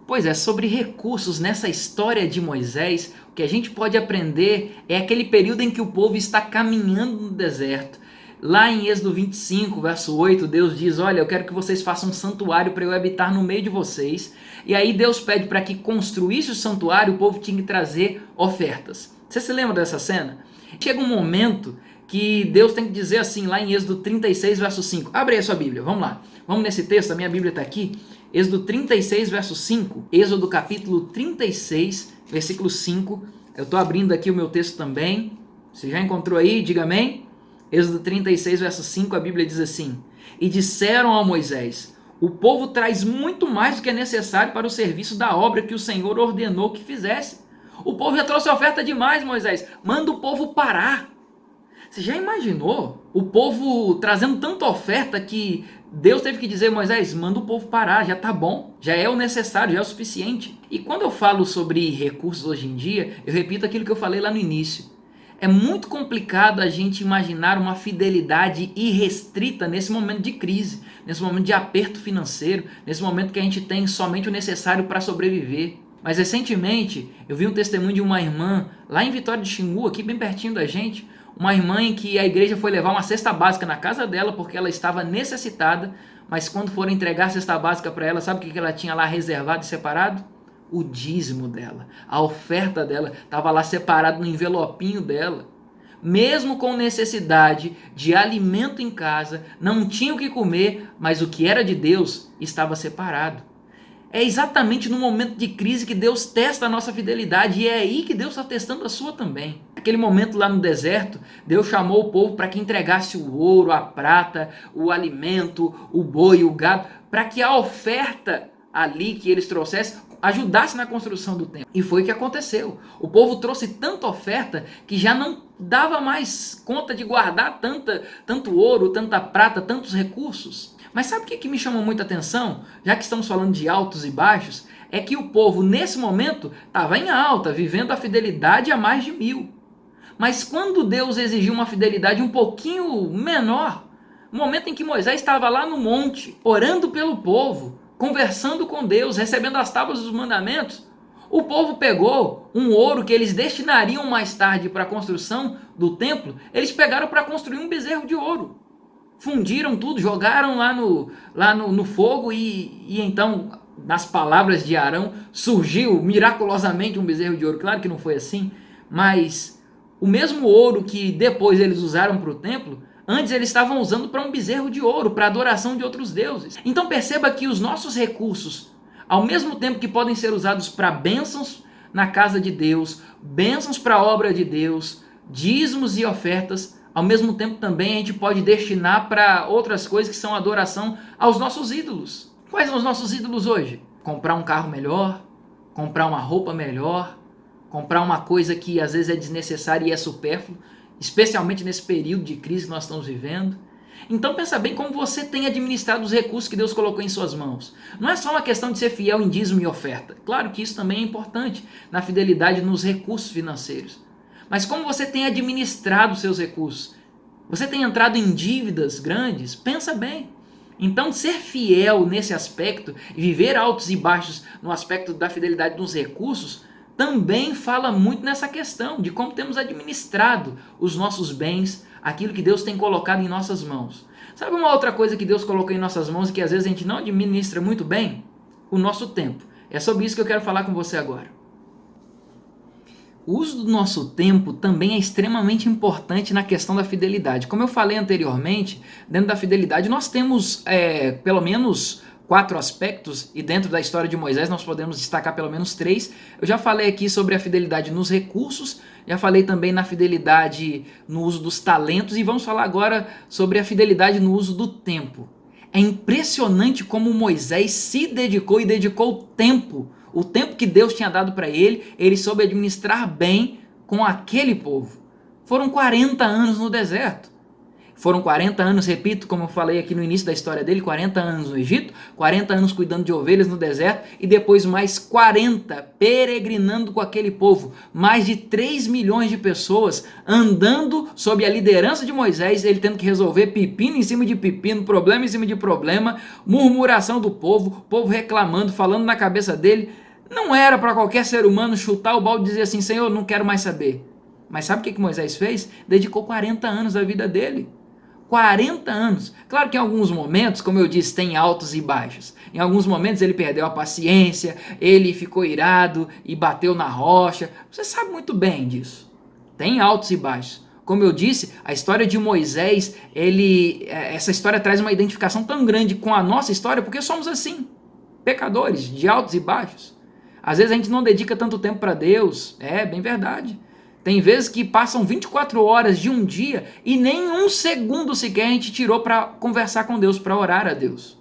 Pois é, sobre recursos nessa história de Moisés, o que a gente pode aprender é aquele período em que o povo está caminhando no deserto. Lá em Êxodo 25, verso 8, Deus diz, olha, eu quero que vocês façam um santuário para eu habitar no meio de vocês. E aí Deus pede para que construísse o santuário, o povo tinha que trazer ofertas. Você se lembra dessa cena? Chega um momento que Deus tem que dizer assim, lá em Êxodo 36, verso 5. Abre aí a sua Bíblia, vamos lá. Vamos nesse texto, a minha Bíblia está aqui. Êxodo 36, verso 5. Êxodo capítulo 36, versículo 5. Eu estou abrindo aqui o meu texto também. Você já encontrou aí? Diga amém. Êxodo 36, verso 5, a Bíblia diz assim, e disseram a Moisés, o povo traz muito mais do que é necessário para o serviço da obra que o Senhor ordenou que fizesse. O povo já trouxe oferta demais, Moisés, manda o povo parar. Você já imaginou o povo trazendo tanta oferta que Deus teve que dizer, Moisés, manda o povo parar, já tá bom, já é o necessário, já é o suficiente. E quando eu falo sobre recursos hoje em dia, eu repito aquilo que eu falei lá no início. É muito complicado a gente imaginar uma fidelidade irrestrita nesse momento de crise, nesse momento de aperto financeiro, nesse momento que a gente tem somente o necessário para sobreviver. Mas recentemente eu vi um testemunho de uma irmã lá em Vitória de Xingu, aqui bem pertinho da gente, uma irmã em que a igreja foi levar uma cesta básica na casa dela porque ela estava necessitada, mas quando foram entregar a cesta básica para ela, sabe o que ela tinha lá reservado e separado? O dízimo dela, a oferta dela estava lá separado no envelopinho dela. Mesmo com necessidade de alimento em casa, não tinha o que comer, mas o que era de Deus estava separado. É exatamente no momento de crise que Deus testa a nossa fidelidade, e é aí que Deus está testando a sua também. Naquele momento lá no deserto, Deus chamou o povo para que entregasse o ouro, a prata, o alimento, o boi, o gado, para que a oferta ali que eles trouxessem ajudasse na construção do templo. E foi o que aconteceu. O povo trouxe tanta oferta que já não dava mais conta de guardar tanto ouro, tanta prata, tantos recursos. Mas sabe o que me chamou muita atenção? Já que estamos falando de altos e baixos, é que o povo nesse momento estava em alta, vivendo a fidelidade a mais de 1000. Mas quando Deus exigiu uma fidelidade um pouquinho menor, no momento em que Moisés estava lá no monte, orando pelo povo, conversando com Deus, recebendo as tábuas dos mandamentos, o povo pegou um ouro que eles destinariam mais tarde para a construção do templo, eles pegaram para construir um bezerro de ouro. Fundiram tudo, jogaram lá no fogo e então, nas palavras de Arão, surgiu miraculosamente um bezerro de ouro. Claro que não foi assim, mas o mesmo ouro que depois eles usaram para o templo, antes eles estavam usando para um bezerro de ouro, para adoração de outros deuses. Então perceba que os nossos recursos, ao mesmo tempo que podem ser usados para bênçãos na casa de Deus, bênçãos para a obra de Deus, dízimos e ofertas, ao mesmo tempo também a gente pode destinar para outras coisas que são adoração aos nossos ídolos. Quais são os nossos ídolos hoje? Comprar um carro melhor, comprar uma roupa melhor, comprar uma coisa que às vezes é desnecessária e é supérfluo, especialmente nesse período de crise que nós estamos vivendo. Então pensa bem como você tem administrado os recursos que Deus colocou em suas mãos. Não é só uma questão de ser fiel em dízimo e oferta. Claro que isso também é importante na fidelidade nos recursos financeiros. Mas como você tem administrado os seus recursos? Você tem entrado em dívidas grandes? Pensa bem. Então ser fiel nesse aspecto e viver altos e baixos no aspecto da fidelidade nos recursos também fala muito nessa questão de como temos administrado os nossos bens, aquilo que Deus tem colocado em nossas mãos. Sabe uma outra coisa que Deus colocou em nossas mãos e que às vezes a gente não administra muito bem? O nosso tempo. É sobre isso que eu quero falar com você agora. O uso do nosso tempo também é extremamente importante na questão da fidelidade. Como eu falei anteriormente, dentro da fidelidade nós temos pelo menos 4 aspectos, e dentro da história de Moisés nós podemos destacar pelo menos 3. Eu já falei aqui sobre a fidelidade nos recursos, já falei também na fidelidade no uso dos talentos, e vamos falar agora sobre a fidelidade no uso do tempo. É impressionante como Moisés se dedicou e dedicou tempo. O tempo que Deus tinha dado para ele soube administrar bem com aquele povo. Foram 40 anos no deserto. Foram 40 anos, repito, como eu falei aqui no início da história dele, 40 anos no Egito, 40 anos cuidando de ovelhas no deserto e depois mais 40 peregrinando com aquele povo. Mais de 3 milhões de pessoas andando sob a liderança de Moisés, ele tendo que resolver pepino em cima de pepino, problema em cima de problema, murmuração do povo, o povo reclamando, falando na cabeça dele. Não era para qualquer ser humano chutar o balde e dizer assim, Senhor, não quero mais saber. Mas sabe o que Moisés fez? Dedicou 40 anos da vida dele. 40 anos. Claro que em alguns momentos, como eu disse, tem altos e baixos. Em alguns momentos ele perdeu a paciência, ele ficou irado e bateu na rocha. Você sabe muito bem disso. Tem altos e baixos. Como eu disse, a história de Moisés, essa história traz uma identificação tão grande com a nossa história, porque somos assim, pecadores, de altos e baixos. Às vezes a gente não dedica tanto tempo para Deus, é bem verdade. Tem vezes que passam 24 horas de um dia e nem um segundo sequer a gente tirou para conversar com Deus, para orar a Deus.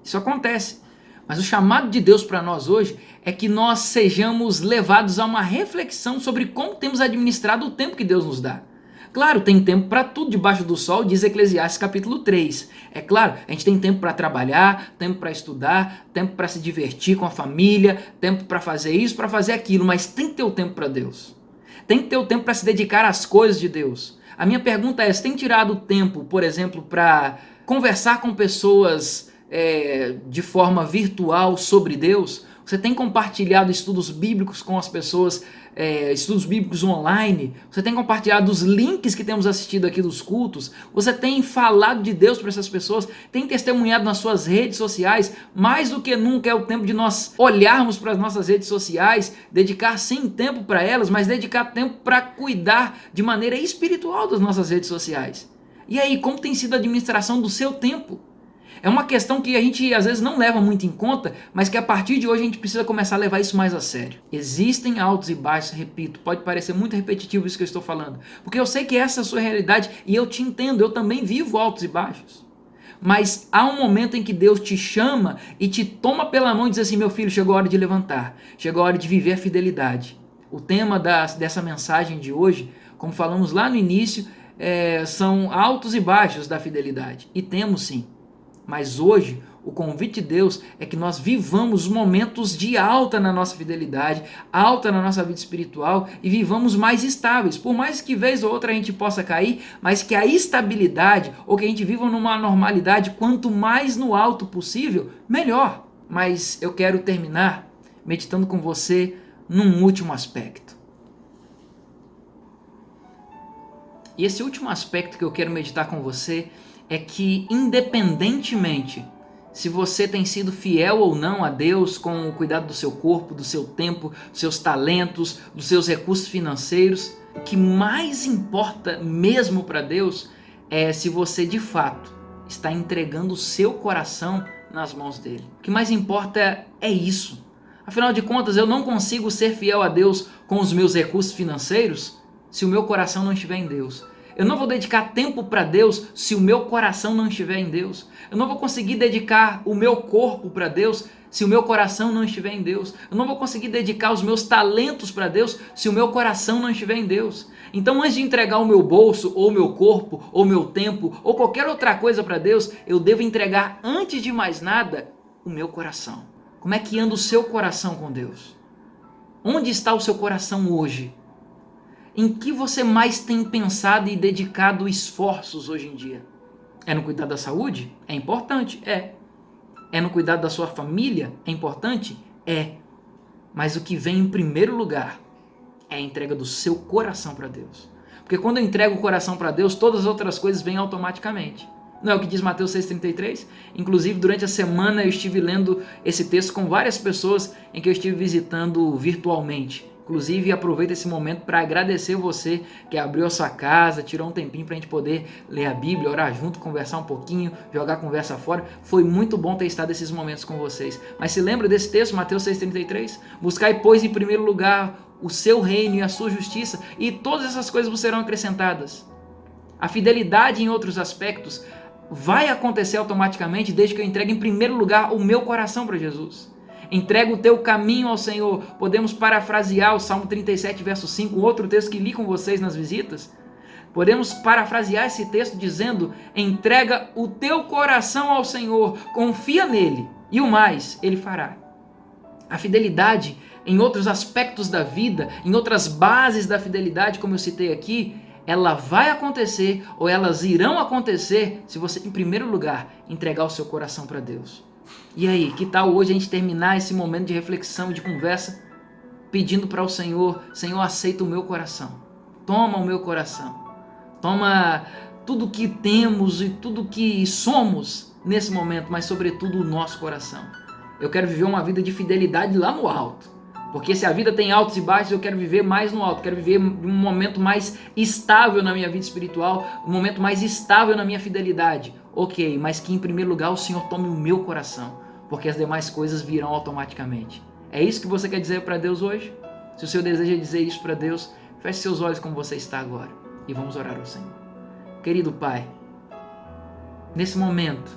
Isso acontece. Mas o chamado de Deus para nós hoje é que nós sejamos levados a uma reflexão sobre como temos administrado o tempo que Deus nos dá. Claro, tem tempo para tudo debaixo do sol, diz Eclesiastes capítulo 3. É claro, a gente tem tempo para trabalhar, tempo para estudar, tempo para se divertir com a família, tempo para fazer isso, para fazer aquilo, mas tem que ter o tempo para Deus. Tem que ter o tempo para se dedicar às coisas de Deus. A minha pergunta é, você tem tirado o tempo, por exemplo, para conversar com pessoas de forma virtual sobre Deus? Você tem compartilhado estudos bíblicos com as pessoas, estudos bíblicos online? Você tem compartilhado os links que temos assistido aqui dos cultos? Você tem falado de Deus para essas pessoas? Tem testemunhado nas suas redes sociais? Mais do que nunca é o tempo de nós olharmos para as nossas redes sociais, dedicar sim tempo para elas, mas dedicar tempo para cuidar de maneira espiritual das nossas redes sociais. E aí, como tem sido a administração do seu tempo? É uma questão que a gente às vezes não leva muito em conta, mas que a partir de hoje a gente precisa começar a levar isso mais a sério. Existem altos e baixos, repito, pode parecer muito repetitivo isso que eu estou falando, porque eu sei que essa é a sua realidade e eu te entendo, eu também vivo altos e baixos. Mas há um momento em que Deus te chama e te toma pela mão e diz assim, meu filho, chegou a hora de levantar, chegou a hora de viver a fidelidade. O tema dessa mensagem de hoje, como falamos lá no início, são altos e baixos da fidelidade, e temos sim. Mas hoje, o convite de Deus é que nós vivamos momentos de alta na nossa fidelidade, alta na nossa vida espiritual e vivamos mais estáveis. Por mais que vez ou outra a gente possa cair, mas que a estabilidade ou que a gente viva numa normalidade, quanto mais no alto possível, melhor. Mas eu quero terminar meditando com você num último aspecto. E esse último aspecto que eu quero meditar com você é que, independentemente se você tem sido fiel ou não a Deus com o cuidado do seu corpo, do seu tempo, dos seus talentos, dos seus recursos financeiros, o que mais importa mesmo para Deus é se você de fato está entregando o seu coração nas mãos dele. O que mais importa é isso. Afinal de contas, eu não consigo ser fiel a Deus com os meus recursos financeiros se o meu coração não estiver em Deus. Eu não vou dedicar tempo para Deus se o meu coração não estiver em Deus. Eu não vou conseguir dedicar o meu corpo para Deus se o meu coração não estiver em Deus. Eu não vou conseguir dedicar os meus talentos para Deus se o meu coração não estiver em Deus. Então, antes de entregar o meu bolso, ou o meu corpo, ou o meu tempo, ou qualquer outra coisa para Deus, eu devo entregar, antes de mais nada, o meu coração. Como é que anda o seu coração com Deus? Onde está o seu coração hoje? Em que você mais tem pensado e dedicado esforços hoje em dia? É no cuidado da saúde? É importante? É. É no cuidado da sua família? É importante? É. Mas o que vem em primeiro lugar é a entrega do seu coração para Deus. Porque quando eu entrego o coração para Deus, todas as outras coisas vêm automaticamente. Não é o que diz Mateus 6,33? Inclusive, durante a semana eu estive lendo esse texto com várias pessoas em que eu estive visitando virtualmente. Inclusive, aproveito esse momento para agradecer você que abriu a sua casa, tirou um tempinho para a gente poder ler a Bíblia, orar junto, conversar um pouquinho, jogar a conversa fora. Foi muito bom ter estado esses momentos com vocês. Mas se lembra desse texto, Mateus 6,33? Buscai, pois, em primeiro lugar o seu reino e a sua justiça, e todas essas coisas vos serão acrescentadas. A fidelidade em outros aspectos vai acontecer automaticamente desde que eu entregue em primeiro lugar o meu coração para Jesus. Entrega o teu caminho ao Senhor. Podemos parafrasear o Salmo 37, verso 5, um outro texto que li com vocês nas visitas. Podemos parafrasear esse texto dizendo: entrega o teu coração ao Senhor, confia nele, e o mais ele fará. A fidelidade em outros aspectos da vida, em outras bases da fidelidade, como eu citei aqui, ela vai acontecer, ou elas irão acontecer, se você, em primeiro lugar, entregar o seu coração para Deus. E aí, que tal hoje a gente terminar esse momento de reflexão, de conversa, pedindo para o Senhor: Senhor, aceita o meu coração, toma o meu coração, toma tudo que temos e tudo que somos nesse momento, mas sobretudo o nosso coração. Eu quero viver uma vida de fidelidade lá no alto, porque se a vida tem altos e baixos, eu quero viver mais no alto, quero viver um momento mais estável na minha vida espiritual, um momento mais estável na minha fidelidade. Ok, mas que em primeiro lugar o Senhor tome o meu coração, porque as demais coisas virão automaticamente. É isso que você quer dizer para Deus hoje? Se o seu desejo é dizer isso para Deus, feche seus olhos como você está agora e vamos orar ao Senhor. Querido Pai, nesse momento,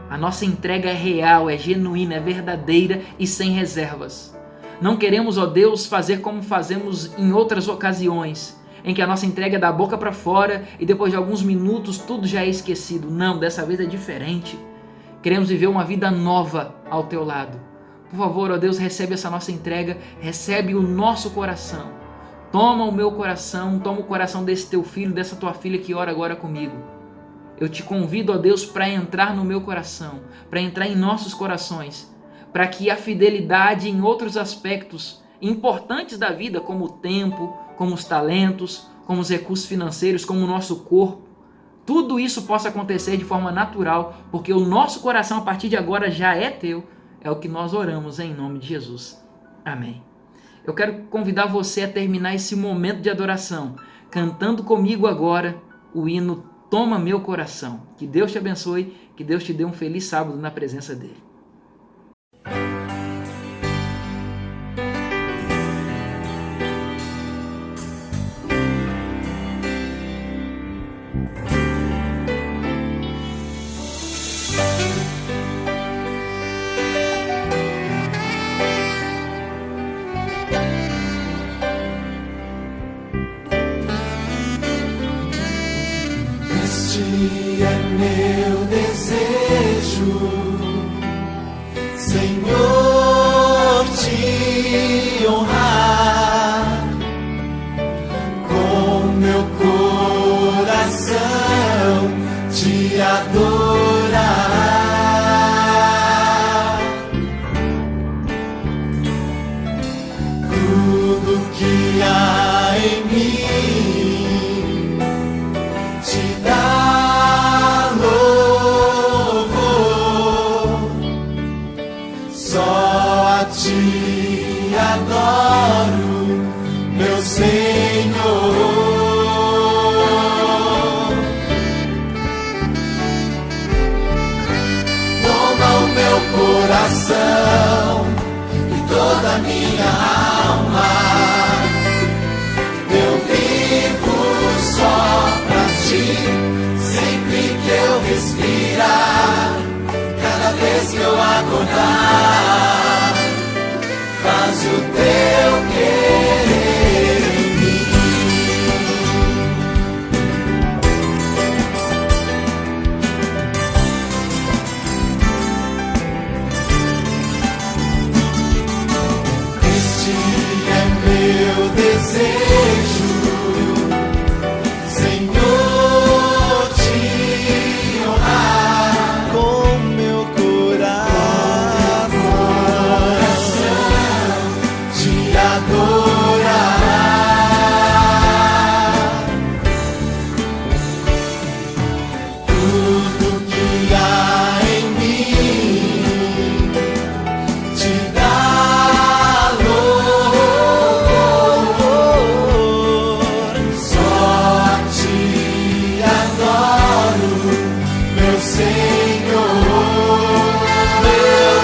a nossa entrega é real, é genuína, é verdadeira e sem reservas. Não queremos, ó Deus, fazer como fazemos em outras ocasiões, em que a nossa entrega é da boca para fora e depois de alguns minutos tudo já é esquecido. Não, dessa vez é diferente. Queremos viver uma vida nova ao teu lado. Por favor, ó Deus, recebe essa nossa entrega, recebe o nosso coração. Toma o meu coração, toma o coração desse teu filho, dessa tua filha que ora agora comigo. Eu te convido, ó Deus, para entrar no meu coração, para entrar em nossos corações, para que a fidelidade em outros aspectos importantes da vida, como o tempo, como os talentos, como os recursos financeiros, como o nosso corpo, tudo isso possa acontecer de forma natural, porque o nosso coração a partir de agora já é teu. É o que nós oramos em nome de Jesus. Amém. Eu quero convidar você a terminar esse momento de adoração, cantando comigo agora o hino Toma Meu Coração. Que Deus te abençoe, que Deus te dê um feliz sábado na presença dele. Este é meu desejo, Senhor, te honrar com meu coração, te adorar. Tudo que há em mim te dá louvor, só a ti adoro, meu Senhor. acordar, faz o teu querer em mim. Este é meu desejo, Senhor, te honrar com meu coração, te adorar. Tudo que há em mim te dá louvor. Só te adoro, meu Senhor, meu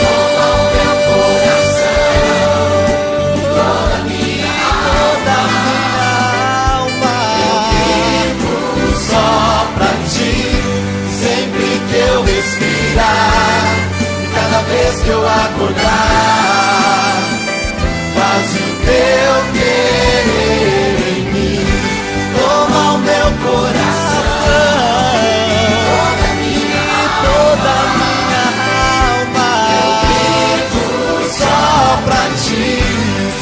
Toma o meu coração, toda minha alma. Eu vivo só pra ti, sempre que eu respirar, e cada vez que eu acordar, faz o teu querer em mim. Toma o meu coração, toda minha alma. eu vivo só pra ti,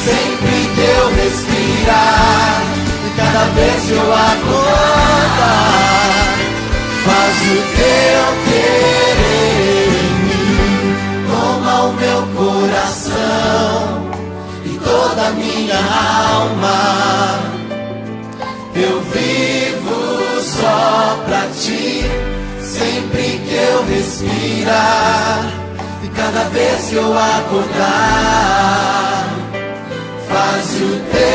sempre que eu respirar, e cada vez que eu acordar, faz o teu querer em mim. Toma o meu coração e toda a minha alma. Eu vivo só pra ti, sempre que eu respirar, e cada vez que eu acordar, faz o teu